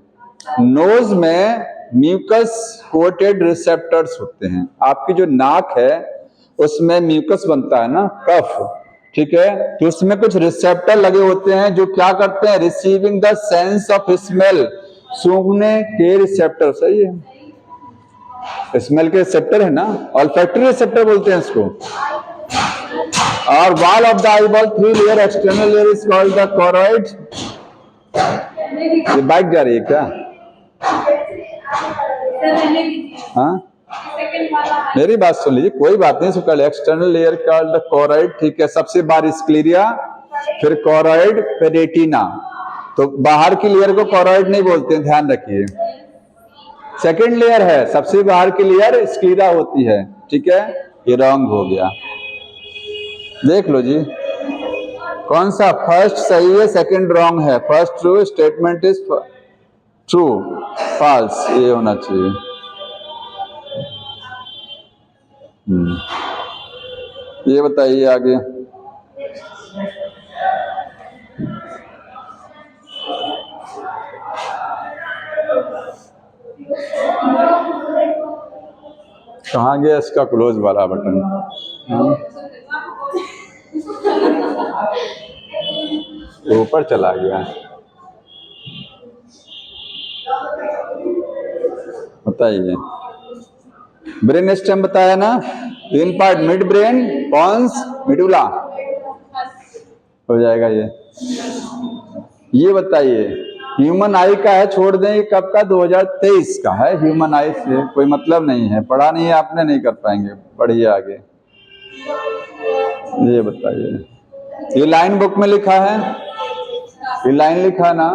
नोज में म्यूकस कोटेड रिसेप्टर्स होते हैं। आपकी जो नाक है उसमें म्यूकस बनता है ना, कफ। ठीक है, तो उसमें कुछ रिसेप्टर लगे होते हैं जो क्या करते हैं? Receiving the sense of smell, सूंघने के रिसेप्टर। सही है, स्मेल के रिसेप्टर है ना, ऑल्फैक्टरी रिसेप्टर बोलते हैं इसको। और wall of the eyeball 3 layer, external layer is called the choroid. ये बाइक जा रही है क्या? हाँ, मेरी बात सुन लीजिए, कोई बात नहीं, इसको external layer called the choroid. ठीक है, सबसे बाहर स्क्लेरिया, फिर कोरोइड, फिर रेटिना। तो बाहर की लेयर को कोरोइड नहीं बोलते हैं, ध्यान रखिए। सेकेंड लेयर है, सबसे बाहर की लेयर स्क्लीरा होती है, ठीक है। ये रॉन्ग हो गया, देख लो जी कौन सा फर्स्ट सही है सेकंड रॉन्ग है। First true, statement is true, false ये होना चाहिए। ये बताइए आगे। कहाँ गया इसका क्लोज वाला बटन? ऊपर चला गया। बताइए, ब्रेन स्टेम बताया ना, 3 पार्ट, मिड ब्रेन, पॉन्स, मिडुला हो जाएगा ये बताइए ह्यूमन आई का है, छोड़ दें, ये कब का? 2023 का है। ह्यूमन आई से कोई मतलब नहीं है, पढ़ा नहीं है आपने, नहीं कर पाएंगे, पढ़िए आगे। ये बताइए, ये लाइन बुक में लिखा है, ये लाइन लिखा ना,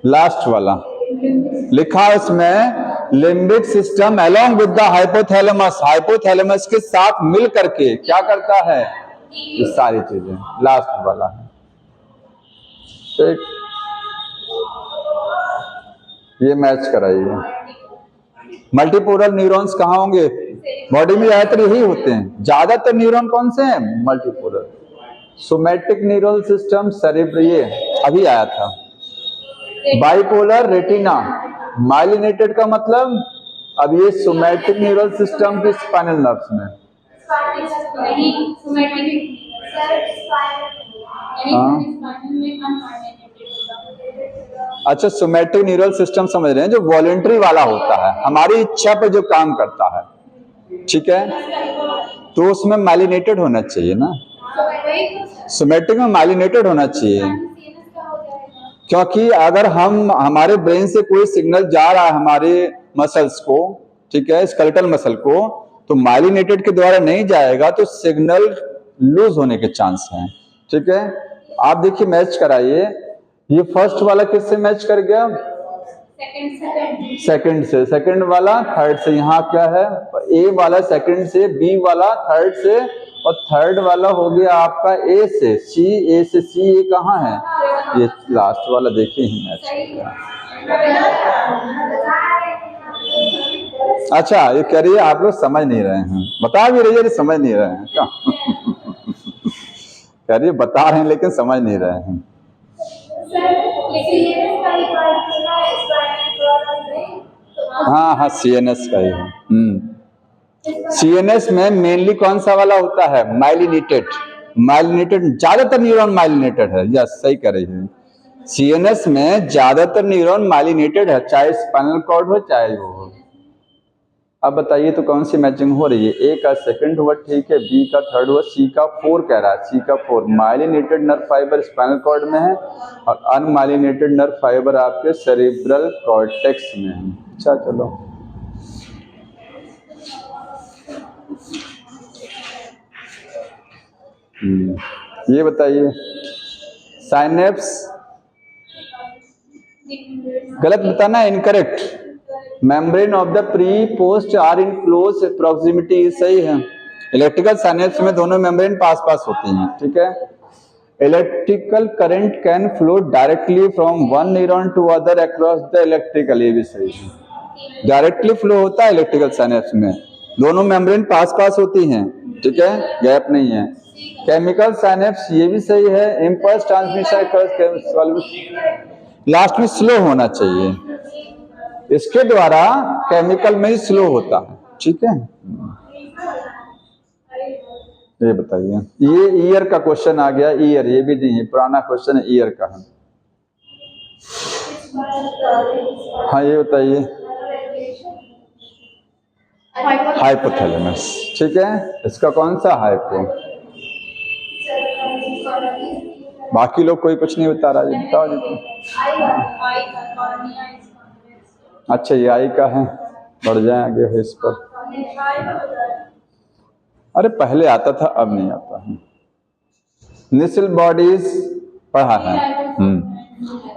लास्ट वाला लिखा है उसमें, limbic system along with the hypothalamus, hypothalamus के साथ मिल करके क्या करता है? ये सारी चीजें, लास्ट वाला है, ठीक। ये मैच कराइए। मल्टीपोलर न्यूरॉन्स कहाँ होंगे? बॉडी में ज्यादातर यही होते हैं। ज्यादातर न्यूरॉन कौन से हैं? Multipolar. Somatic neural system cerebrum, ये अभी आया था। बाइपोलर रेटिना, माइलिनेटेड का मतलब, अब ये सोमैटिक न्यूरल सिस्टम के स्पाइनल नर्व्स में। अच्छा, सोमैटिक न्यूरल सिस्टम समझ रहे हैं, जो वॉलेंट्री वाला होता है, हमारी इच्छा पर जो काम करता है, ठीक है, तो उसमें माइलिनेटेड होना चाहिए ना, सोमैटिक में माइलिनेटेड होना चाहिए। क्योंकि अगर हमारे ब्रेन से कोई सिग्नल जा रहा है हमारे मसल्स को, ठीक है, स्केलेटल मसल को, तो माइलिनेटेड के द्वारा नहीं जाएगा तो सिग्नल लूज होने के चांस हैं, ठीक है। आप देखिए, मैच कराइए, ये फर्स्ट वाला किससे मैच कर गया? सेकंड से। सेकंड वाला थर्ड से। यहाँ क्या है? ए वाला सेकंड से, बी वाला थर्ड से, और थर्ड वाला हो गया आपका ए से सी। ए से सी, ये कहाँ है? ये लास्ट वाला, देखिए ही मैच कर गया। अच्छा, ये कह रही है आप लोग समझ नहीं रहे हैं, बता भी रही है समझ नहीं रहे हैं क्या? कह रही है बता रहे हैं लेकिन समझ नहीं रहे हैं। हाँ हाँ, सीएनएस का ही है। सीएनएस में मेनली कौन सा वाला होता है? माइलिनेटेड। माइलिनेटेड, ज्यादातर न्यूरॉन माइलिनेटेड है, यस सही कह रही है। सीएनएस में ज्यादातर न्यूरॉन माइलिनेटेड है, चाहे स्पाइनल कॉर्ड हो चाहे वो हो। अब बताइए तो कौन सी मैचिंग हो रही है? ए का सेकंड हुआ, ठीक है, बी का थर्ड हुआ, सी का 4 कह रहा है। सी का 4, myelinated nerve fibre spinal cord में है और अनमाइलिनेटेड नर्व फाइबर आपके सेरेब्रल कॉर्टेक्स में है। अच्छा चलो, ये बताइए, साइनेप्स गलत बताना, incorrect. Membrane of the pre post are in close proximity, सही है। इलेक्ट्रिकल साइनेप्स में दोनों मेम्ब्रेन पास पास होती हैं, ठीक है। Electrical current can flow directly from one neuron to other across the electrical, ये भी सही है। डायरेक्टली फ्लो होता है इलेक्ट्रिकल साइनेप्स में, दोनों मेम्ब्रेन पास पास होती हैं, ठीक है, गैप नहीं है। केमिकल साइनेप्स, ये भी सही है। इम्पल्स ट्रांसमिशन लास्ट में स्लो होना चाहिए, इसके द्वारा केमिकल में ही स्लो होता है, ठीक है। ये बताइए, ये ईयर का क्वेश्चन आ गया। ईयर ये भी नहीं है, पुराना क्वेश्चन है, ईयर का है। हाँ ये बताइए, हाइपोथैलेमस, ठीक है। इसका कौन सा हाइपो? बाकी लोग कोई कुछ नहीं बता रहा है, बताओ जी। अच्छा, ये आई का है, बढ़ जाए आगे है इस पर। अरे पहले आता था, अब नहीं आता है। निसल बॉडीज पढ़ा है।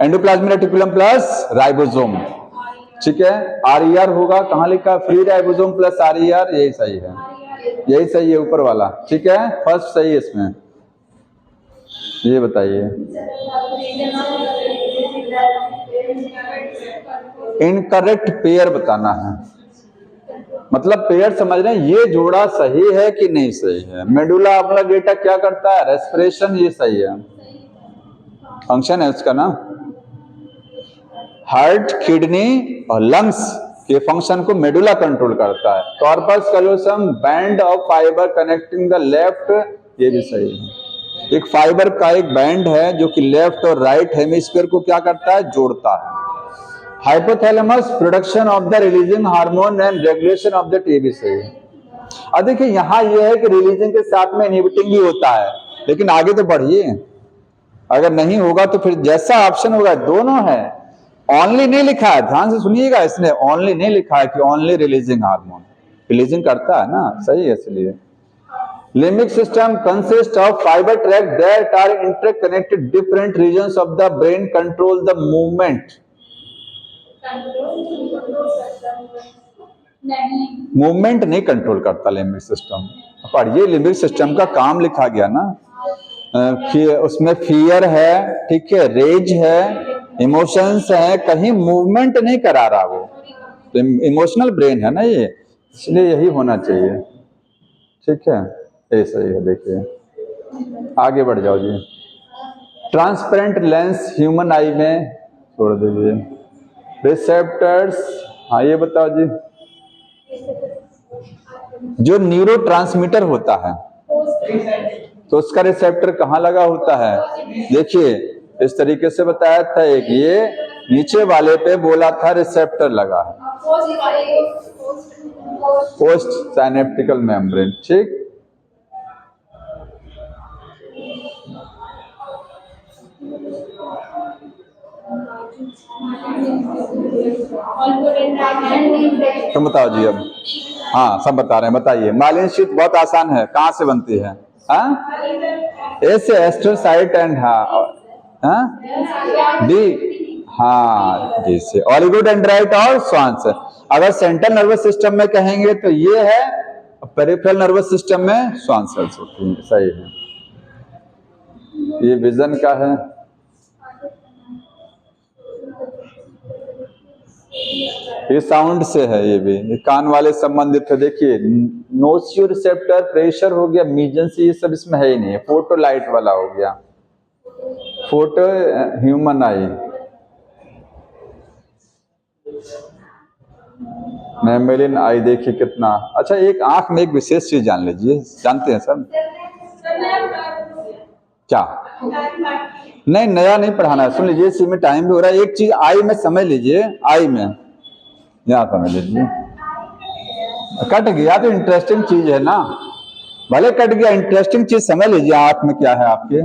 एंडोप्लाज्मिक रेटिकुलम प्लस राइबोसोम, ठीक है। RER होगा, कहाँ लिखा? फ्री राइबोसोम प्लस RER, यही सही है, यही सही है ऊपर वाला, ठीक है, फर्स्ट सही है इसमें। ये बताइए, इनकरेक्ट पेयर बताना है, मतलब पेयर समझ रहे हैं, ये जोड़ा सही है कि नहीं सही है। मेडुला ऑब्लिंगेटा क्या करता है? रेस्पिरेशन, ये सही है, फंक्शन है उसका ना। हार्ट, किडनी और लंग्स के फंक्शन को मेडुला कंट्रोल करता है। Corpus callosum, band of fibre connecting the left, ये भी सही है। एक फाइबर का एक बैंड है जो कि लेफ्ट और राइट हेमिस्फीयर को क्या करता है? जोड़ता है। Hypothalamus, production of the releasing hormone and regulation of the TB, सही है। अब देखिए यहाँ ये है कि रिलीजिंग के साथ में इनहिबिटिंग भी होता है, लेकिन आगे तो बढ़िए, अगर नहीं होगा तो फिर जैसा ऑप्शन होगा दोनों है। ओनली नहीं लिखा है, ध्यान से सुनिएगा, इसने ओनली नहीं लिखा है कि ओनली रिलीजिंग हार्मोन, रिलीजिंग करता है ना, सही है। इसलिए limbic system consist of fibre track that are interconnected different regions of the brain control the movement. Movement नहीं कंट्रोल करता लिम्बिक सिस्टम, पर ये लिम्बिक सिस्टम का काम लिखा गया ना, उसमें फियर है, ठीक है, रेज है, इमोशंस है, कहीं मूवमेंट नहीं करा रहा वो, तो इमोशनल ब्रेन है ना ये, इसलिए यही होना चाहिए, ठीक है, ये सही है। देखिए आगे बढ़ जाओ जी। ट्रांसपेरेंट लेंस ह्यूमन आई में छोड़ दीजिए। रिसेप्टर्स, हाँ ये बताओ जी। जो न्यूरो ट्रांसमीटर होता है तो उसका रिसेप्टर कहाँ लगा होता है? देखिए इस तरीके से बताया था, एक ये नीचे वाले पे बोला था रिसेप्टर लगा है, पोस्ट साइनेप्टिकल मेम्ब्रेन, ठीक। तो बताओ जी अब, हाँ सब बता रहे हैं, बताइए। माइलिन शीट बहुत आसान है, कहाँ से बनती है? एस्ट्रोसाइट एंड डी, हाँ डी से ओलिगोडेंड्राइट और स्वांस। अगर सेंट्रल नर्वस सिस्टम में कहेंगे तो ये है, पेरिफेरल नर्वस सिस्टम में स्वान सेल्स होती है, सही है। ये विजन का है, ये साउंड से है, ये कान वाले संबंधित है। देखिए नोसियो रिसेप्टर, प्रेशर हो गया, मीजन, ये सब इसमें है ही नहीं, फोटो लाइट वाला हो गया, फोटो ह्यूमन आई, मैमेलियन आई। देखिए कितना अच्छा। एक आंख में एक विशेष चीज जान लीजिए, जानते हैं सब क्या? नहीं नया नहीं पढ़ाना है, सुन लीजिए, इसी में टाइम भी हो रहा है। एक चीज आई में समझ लीजिए, आई में यहाँ समझ लीजिए, कट गया तो इंटरेस्टिंग चीज है ना, भले कट गया, इंटरेस्टिंग चीज समझ लीजिए। आंख में क्या है आपके?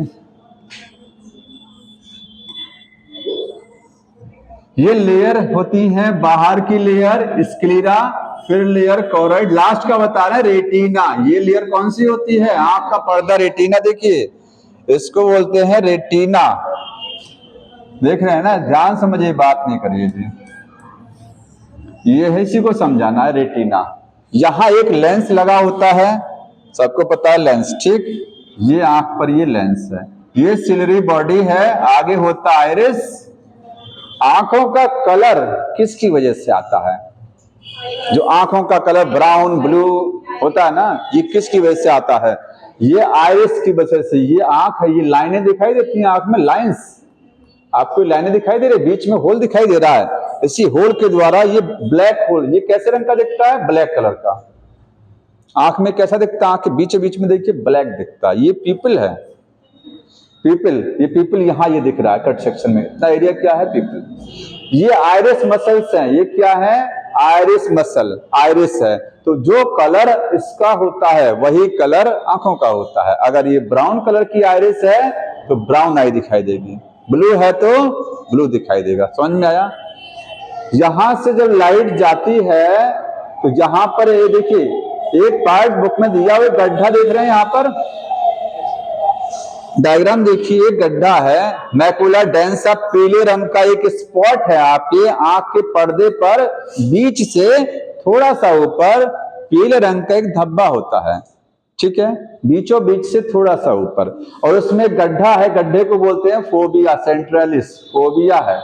ये लेयर होती है, बाहर की लेयर स्क्लेरा, फिर लेयर कॉरोइड, लास्ट का बता रहे हैं रेटिना। ये लेयर कौन सी होती है? आंख का पर्दा, रेटिना। देखिए इसको बोलते हैं रेटिना, देख रहे हैं ना, ध्यान समझिए, बात नहीं करिए जी, ये है, इसी को समझाना है, रेटिना। यहां एक लेंस लगा होता है, सबको पता है लेंस, ठीक। ये आंख पर ये लेंस है, ये सिलरी बॉडी है, आगे होता आइरिस। आंखों का कलर किसकी वजह से आता है? जो आंखों का कलर ब्राउन ब्लू होता है ना, ये किसकी वजह से आता है? ये आइरिस की वजह से। ये आंख है, ये लाइनें दिखाई देती हैं आंख में, लाइंस, आपको लाइनें दिखाई दे रही, बीच में होल दिखाई दे रहा है, इसी होल के द्वारा ये ब्लैक होल, ये कैसे रंग का दिखता है? ब्लैक कलर का। आंख में कैसा दिखता है? आंख के बीच बीच में देखिए ब्लैक दिखता है। ये पीपल है, पीपल, ये पीपल यहाँ ये दिख रहा है कट सेक्शन में, इतना एरिया क्या है? पीपल। ये आइरिस मसल्स हैं, ये क्या है? आइरिस मसल, आइरिस है। तो जो कलर इसका होता है वही कलर आंखों का होता है। अगर ये ब्राउन कलर की आइरिस है तो ब्राउन आई दिखाई देगी, ब्लू है तो ब्लू दिखाई देगा। समझ में आया? यहां से जब लाइट जाती है तो यहां पर ये देखिए, एक पार्ट बुक में दिया हुआ गड्ढा देख रहे हैं, यहां पर डायग्राम देखिए, गड्ढा है, मैकुला डेंस, अब पीले रंग का एक स्पॉट है आपके आंख के पर्दे पर, बीच से थोड़ा सा ऊपर पीले रंग का एक धब्बा होता है, ठीक है, बीचों बीच से थोड़ा सा ऊपर, और उसमें गड्ढा है, गड्ढे को बोलते हैं फोबिया सेंट्रलिस, फोबिया है,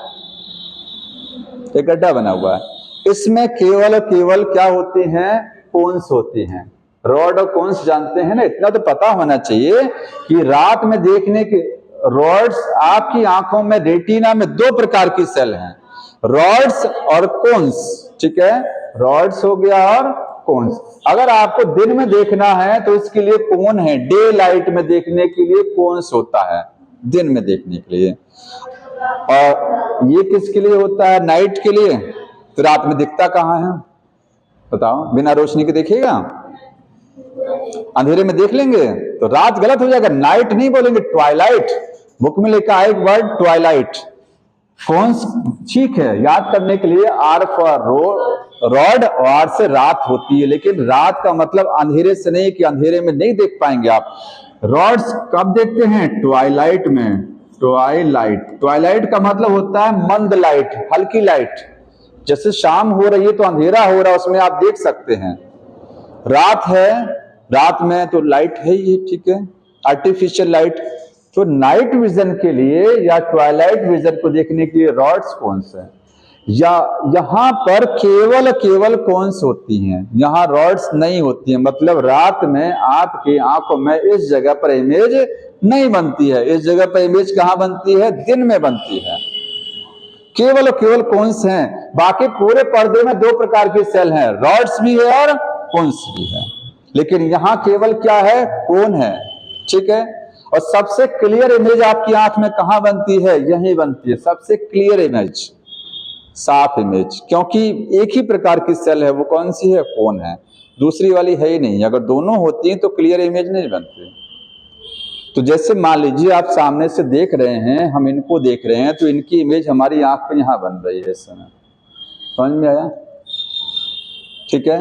एक गड्ढा बना हुआ है। इसमें केवल केवल क्या होते हैं, कोन्स होती हैं, रॉड और कोन्स जानते हैं ना, इतना तो पता होना चाहिए कि रात में देखने के रॉड्स, आपकी आंखों में रेटिना में दो प्रकार की सेल हैं, रॉड्स और कोन्स, ठीक है, रॉड्स हो गया और कोन्स। अगर आपको दिन में देखना है तो इसके लिए कोन है, डे लाइट में देखने के लिए कोन्स होता है, दिन में देखने के लिए, और ये किसके लिए होता है, नाइट के लिए। तो रात में दिखता कहां है बताओ, बिना रोशनी के देखिएगा, अंधेरे में देख लेंगे तो रात गलत हो जाएगा, नाइट नहीं बोलेंगे, ट्वाइलाइट, बुक में लिखा है एक वर्ड ट्वाइलाइट। कौन ठीक है, याद करने के लिए आर फॉर रॉड, और आर से रात होती है, लेकिन रात का मतलब अंधेरे से नहीं कि अंधेरे में नहीं देख पाएंगे आप। रॉड्स कब देखते हैं, ट्वाइलाइट में, ट्वाइलाइट, ट्वाइलाइट का मतलब होता है मंद लाइट, हल्की लाइट, जैसे शाम हो रही है तो अंधेरा हो रहा है उसमें आप देख सकते हैं, रात है, रात में तो लाइट है ही, ठीक है, आर्टिफिशियल लाइट। तो नाइट विजन के लिए या ट्वाइलाइट विजन को देखने के लिए रॉड्स कौन से, या यहां पर केवल केवल कौन सी होती हैं, यहां रॉड्स नहीं होती हैं, मतलब रात में आपकी आंखों में इस जगह पर इमेज नहीं बनती है, इस जगह पर इमेज कहां बनती है, दिन में बनती है, केवल केवल कौन्स हैं, बाकी पूरे पर्दे में दो प्रकार की सेल हैं, रॉड्स भी है और कोन्स भी है, लेकिन यहां केवल क्या है, कोन है, ठीक है। और सबसे क्लियर इमेज आपकी आंख में कहां बनती है, यहीं बनती है, सबसे क्लियर इमेज, साफ इमेज, क्योंकि एक ही प्रकार की सेल है, वो कौन सी है, कोन है, दूसरी वाली है ही नहीं, अगर दोनों होती हैं तो क्लियर इमेज नहीं बनती। तो जैसे मान लीजिए आप सामने से देख रहे हैं, हम इनको देख रहे हैं, तो इनकी इमेज हमारी आंख पे यहां बन रही है इस समय, समझ में आया, ठीक है।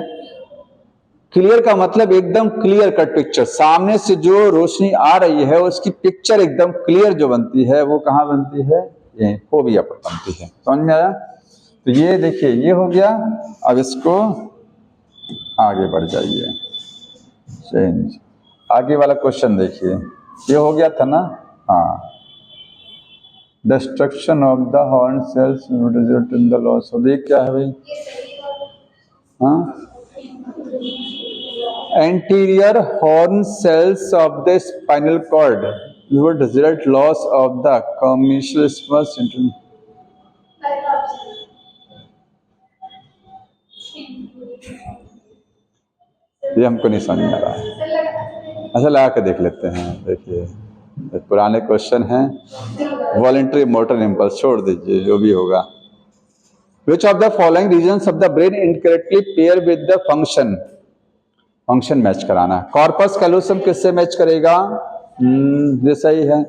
क्लियर का मतलब एकदम क्लियर कट पिक्चर, सामने से जो रोशनी आ रही है उसकी पिक्चर एकदम क्लियर जो बनती है वो कहां बनती है, ये फोबिया पर बनती है, समझ में आया। तो ये देखिए ये हो गया, अब इसको आगे बढ़ जाइए, चेंज, आगे वाला क्वेश्चन देखिए, ये हो गया था ना, हाँ, destruction of the horn cells result in the loss of, देख क्या है भाई, हाँ, anterior horn cells of the spinal cord would result loss of the commissure spurs into, ये हमको नहीं समझ में आ रहा है, अच्छा लगा के देख लेते हैं। देखिए पुराने क्वेश्चन हैं, वॉलेंट्री मोटर इम्पल्स छोड़ दीजिए, जो भी होगा। Which of the following regions of the brain incorrectly pair with the function, function match कराना है, कॉर्पस कैलोसम किससे मैच करेगा, ये सही है,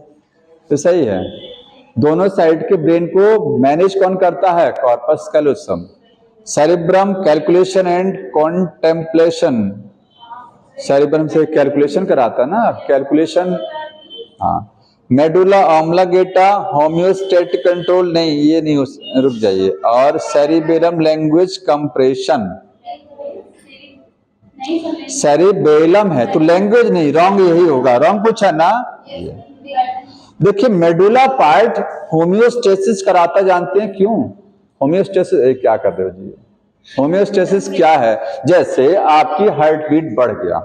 ये सही है, दोनों साइड के ब्रेन को मैनेज कौन करता है, corpus callosum. Cerebrum calculation and contemplation, cerebrum से कैलकुलेशन कराता ना, कैलकुलेशन, हाँ। मेडुला ऑब्लांगेटा होम्योस्टैटिक कंट्रोल, नहीं ये नहीं, रुक जाइए, और सेरिबेलम लैंग्वेज कंप्रेशन, सेरिबेलम है तो लैंग्वेज नहीं, रॉन्ग यही होगा, रॉन्ग पूछा ना। देखिए मेडुला पार्ट होम्योस्टेसिस कराता, जानते हैं क्यों, होम्योस्टेसिस, क्या कर रहे हो जी, होम्योस्टेसिस क्या है, जैसे आपकी हार्ट बीट बढ़ गया,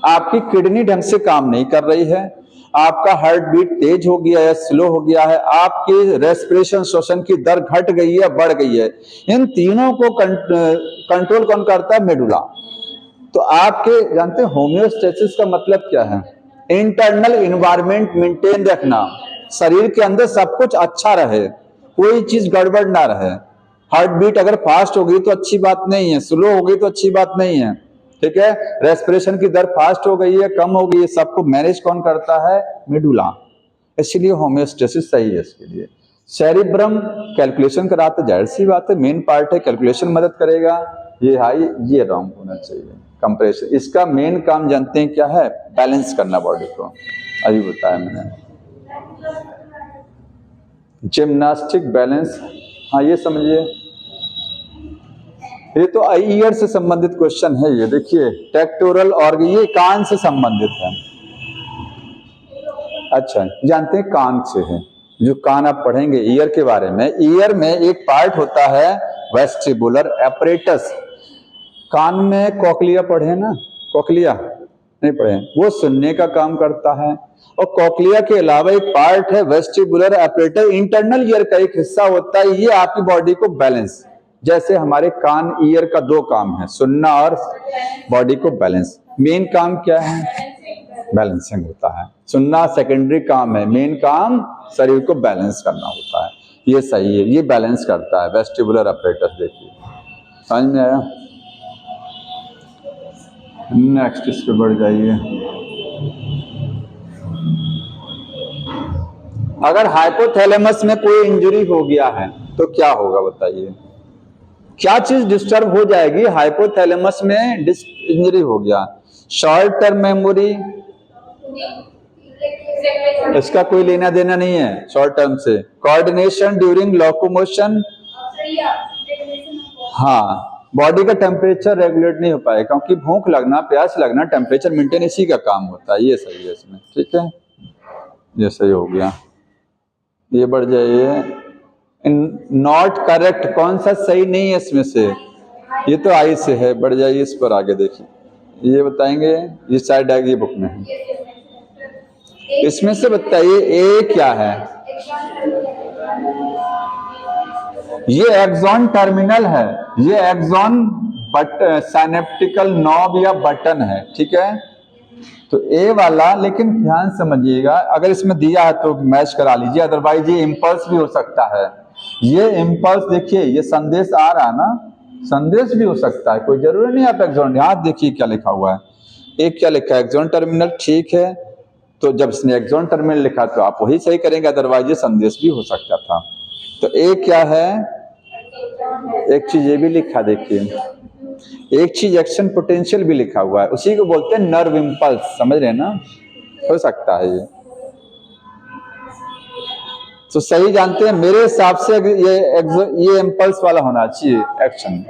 आपकी किडनी ढंग से काम नहीं कर रही है, आपका हार्ट बीट तेज हो गया है, स्लो हो गया है, आपकी रेस्पिरेशन श्वसन की दर घट गई है, बढ़ गई है, इन तीनों को कंट्रोल कौन करता है, मेडुला। तो आपके जानते हैं होम्योस्टेसिस का मतलब क्या है, इंटरनल इन्वायरमेंट मेंटेन रखना, शरीर के अंदर सब कुछ अच्छा रहे, कोई चीज गड़बड़ ना रहे, हार्ट बीट अगर फास्ट हो गई तो अच्छी बात नहीं है, स्लो हो गई तो अच्छी बात नहीं है, ठीक है, रेस्पिरेशन की दर फास्ट हो गई है, कम हो गई है, सबको मैनेज कौन करता है, मेडुला, इसलिए होम्योस्टेसिस सही है इसके लिए। सेरिब्रम कैलकुलेशन कराते, जाहिर सी बात है, मेन पार्ट है, कैलकुलेशन मदद करेगा, ये हाई, ये रॉन्ग होना चाहिए, कंप्रेशन, इसका मेन काम जानते हैं क्या है, बैलेंस करना बॉडी को, अभी बताया मैंने। जिम्नास्टिक बैलेंस, हाँ ये समझिए, ये तो ईयर से संबंधित क्वेश्चन है। ये देखिए टेक्टोरल और ये कान से संबंधित है। अच्छा, जानते हैं कान से है, जो कान आप पढ़ेंगे ईयर के बारे में। ईयर में एक पार्ट होता है वेस्टिबुलर एपरेटस। कान में कोक्लिया पढ़े ना, कोक्लिया नहीं पढ़े, वो सुनने का काम करता है। और कोक्लिया के अलावा एक पार्ट है वेस्टिबुलर एपरेटस, इंटरनल ईयर का एक हिस्सा होता है। ये आपकी बॉडी को बैलेंस, जैसे हमारे कान ईयर का दो काम है, सुनना और बॉडी को बैलेंस। मेन काम क्या है? बैलेंसिंग होता है। सुनना सेकेंडरी काम है, मेन काम शरीर को बैलेंस करना होता है। ये सही है, ये बैलेंस करता है वेस्टिबुलर एपरेटस। देखिए समझ में आया? नेक्स्ट इस पे बढ़ जाइए। अगर हाइपोथैलेमस में कोई इंजरी हो गया है तो क्या होगा बताइए? क्या चीज डिस्टर्ब हो जाएगी? हाइपोथैलेमस में इंजरी हो गया। शॉर्ट टर्म मेमोरी, इसका कोई लेना देना नहीं है शॉर्ट टर्म से। कोऑर्डिनेशन ड्यूरिंग लोकोमोशन, हाँ, बॉडी का टेम्परेचर रेगुलेट नहीं हो पाएगा, क्योंकि भूख लगना, प्यास लगना, टेम्परेचर मेंटेन इसी का काम होता है। ये सही है इसमें, ठीक है, ये सही हो गया। ये बढ़ जाइए। नॉट करेक्ट, कौन सा सही नहीं है इसमें से? ये तो आई से है। बढ़ जाइए इस पर, आगे देखिए, ये बताएंगे, ये शायद आगे बुक में है। इसमें से बताइए ए क्या है? ये एक्सॉन टर्मिनल है, ये एक्सॉन साइनेप्टिकल नॉब या बटन है, ठीक है। तो ए वाला, लेकिन ध्यान समझिएगा, अगर इसमें दिया है तो मैच करा लीजिए, अदरवाइज ये इम्पल्स भी हो सकता है। ये इम्पल्स देखिए, ये संदेश आ रहा है ना, संदेश भी हो सकता है, कोई जरूरी नहीं आप एक्सॉन। यहाँ देखिए क्या लिखा हुआ है, एक क्या लिखा है? एक्सॉन टर्मिनल, ठीक है। तो जब इसने एक्सॉन टर्मिनल लिखा तो आप वही सही करेंगे, अदरवाइज ये संदेश भी हो सकता था। तो ए क्या है? एक चीज ये भी लिखा, देखिए एक चीज एक्शन पोटेंशियल भी लिखा हुआ है, उसी को बोलते हैं नर्व इम्पल्स, समझ रहे हैं ना? हो सकता है ये, तो सही जानते हैं मेरे हिसाब से ये इम्पल्स वाला होना चाहिए एक्शन।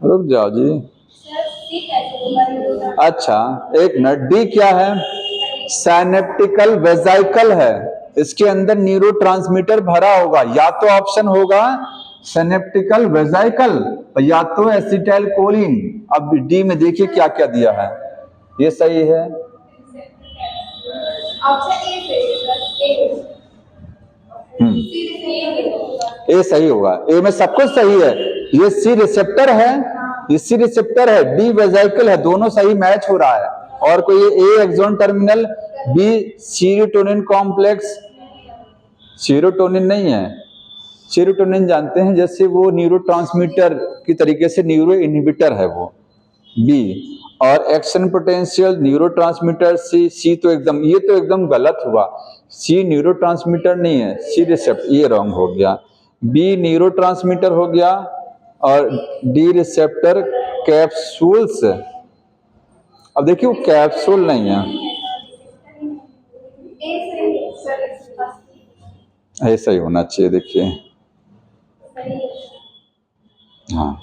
रुक जाओ जी, अच्छा एक मिनट, डी क्या है? साइनेप्टिकल वेजाइकल है, इसके अंदर न्यूरोट्रांसमीटर भरा होगा। या तो ऑप्शन होगा सिनेप्टिकल वेजाइकल या तो एसिटाइल कोलिन। अब डी में देखिए क्या क्या दिया है, ये सही है। ए सही होगा, ए में सब कुछ सही है। ये सी रिसेप्टर है, ये सी रिसेप्टर है, डी वेजाइकल है, दोनों सही मैच हो रहा है। और कोई A axon terminal, B serotonin complex, serotonin नहीं है। सीरोटोनिन जानते हैं, जैसे वो न्यूरोट्रांसमीटर की तरीके से न्यूरो इनहिबिटर है वो, बी। और एक्शन पोटेंशियल न्यूरोट्रांसमीटर, सी तो एकदम, ये तो एकदम गलत हुआ, सी न्यूरोट्रांसमीटर नहीं है, सी रिसेप्टर, ये रॉन्ग हो गया। बी न्यूरोट्रांसमीटर हो गया और डी रिसेप्टर कैप्सूल्स। अब देखिए वो कैप्सूल नहीं है, ऐसा ही होना चाहिए। देखिए हाँ,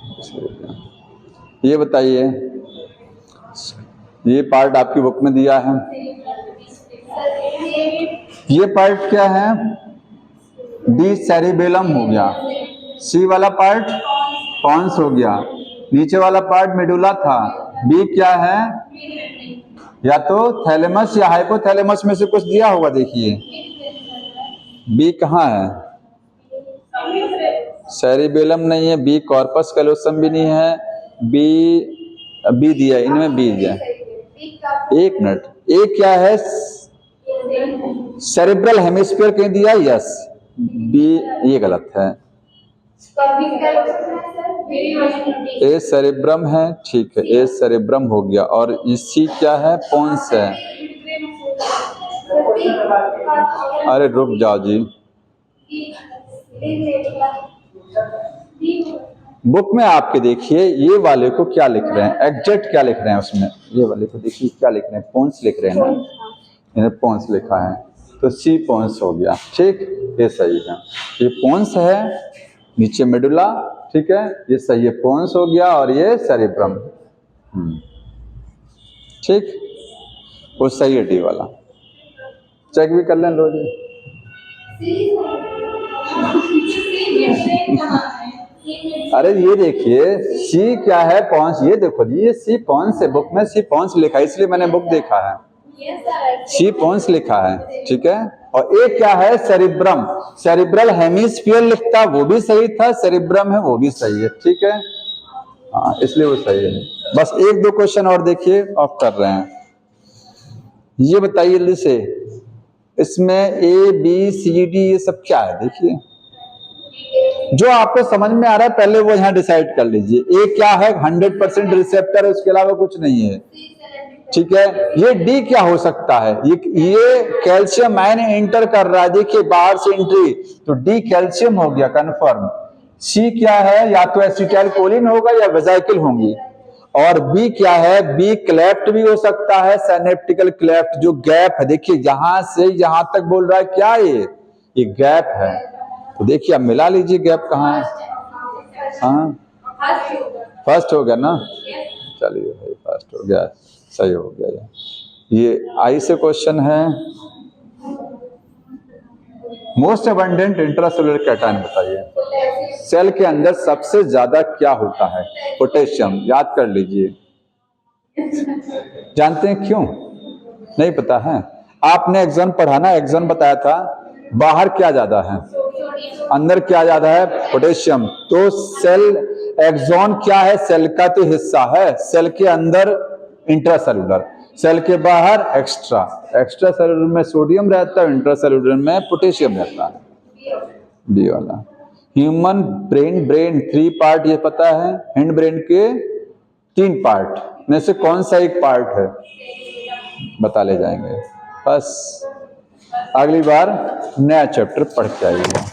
ये बताइए, ये पार्ट आपकी बुक में दिया है, ये पार्ट क्या है? डी सेरिबेलम हो गया, सी वाला पार्ट पॉन्स हो गया, नीचे वाला पार्ट मेडुला था। बी क्या है? या तो थैलेमस या हाइपोथैलेमस में से कुछ दिया होगा, देखिए बी कहाँ है? सेरिबेलम नहीं है, बी कॉर्पस कैलोसम भी नहीं है, बी दिया, इनमें बी दिया। एक मिनट, ए क्या है? सेरिब्रल हेमिस्फीयर कहीं दिया? यस, बी, ये गलत है, ए सेरिब्रम है, ठीक है, ए सेरिब्रम हो गया। और इसी क्या है? पोन्स है। अरे रुक जाओ जी, बुक में आपके देखिए ये वाले को क्या लिख रहे हैं, एग्जैक्ट क्या लिख रहे हैं उसमें, ये वाले को देखिए क्या लिख रहे हैं, पोन्स लिख रहे हैं ना, इन्हें पोन्स लिखा है, तो सी पोन्स हो गया। ठीक, ये सही है, ये पोन्स है, नीचे मेडुला, ठीक है, ये सही है, पोन्स हो गया, और ये सेरिब्रम। ठीक, वो सही है डी वाला, चेक भी कर लें लो जी। अरे ये देखिए सी क्या है, पॉन्स, ये देखो जी, ये सी पॉन्स है, बुक में सी पॉन्स लिखा है, इसलिए मैंने बुक देखा है, सी पॉन्स लिखा है। ठीक है, और ए क्या है, सेरिब्रम, सेरिब्रल हेमिस्फीयर लिखता, वो भी सही था, सेरिब्रम है वो भी सही है। ठीक है, हाँ, इसलिए वो सही है। बस एक दो क्वेश्चन और देखिए, ऑफ कर रहे हैं। ये बताइए जल्दी से, इसमें ए बी सी डी ये सब क्या है, देखिए जो आपको समझ में आ रहा है पहले वो यहाँ डिसाइड कर लीजिए। ए क्या है, 100% रिसेप्टर है, उसके अलावा कुछ नहीं है। ठीक है, ये डी क्या हो सकता है, ये कैल्शियम आयन एंटर कर रहा है, देखिए बाहर से एंट्री, तो डी कैल्शियम हो गया कंफर्म। सी क्या है, या तो एसिटाइल कोलिन होगा या वेजाइकिल होंगी। और बी क्या है, बी क्लेफ्ट भी हो सकता है, सिनेप्टिकल क्लेफ्ट, जो गैप है, देखिए यहां से यहां तक बोल रहा है क्या, ये गैप है, तो देखिए अब मिला लीजिए गैप कहाँ है। हाँ, फर्स्ट हो गया ना, चलिए भाई फर्स्ट हो गया, सही हो गया। ये आई से क्वेश्चन है, मोस्ट अबंडेंट इंट्रासेलुलर कैटायन बताइए। सेल के अंदर सबसे ज्यादा क्या होता है, पोटेशियम, याद कर लीजिए। जानते हैं क्यों, नहीं पता है? आपने एक्सॉन पढ़ा ना, एक्सॉन बताया था, बाहर क्या ज्यादा है, अंदर क्या ज्यादा है, पोटेशियम। तो सेल एक्सॉन क्या है, सेल का तो हिस्सा है, सेल के अंदर इंट्रासेलुलर, सेल के बाहर एक्स्ट्रा, एक्स्ट्रा सेलुलर में सोडियम रहता है, इंट्रासेलुलर में पोटेशियम रहता है, बी वाला। ह्यूमन ब्रेन, ब्रेन 3 पार्ट ये पता है, हैंड ब्रेन के 3 पार्ट में से कौन सा एक पार्ट है, बता ले जाएंगे। बस अगली बार नया चैप्टर पढ़ के आइएगा।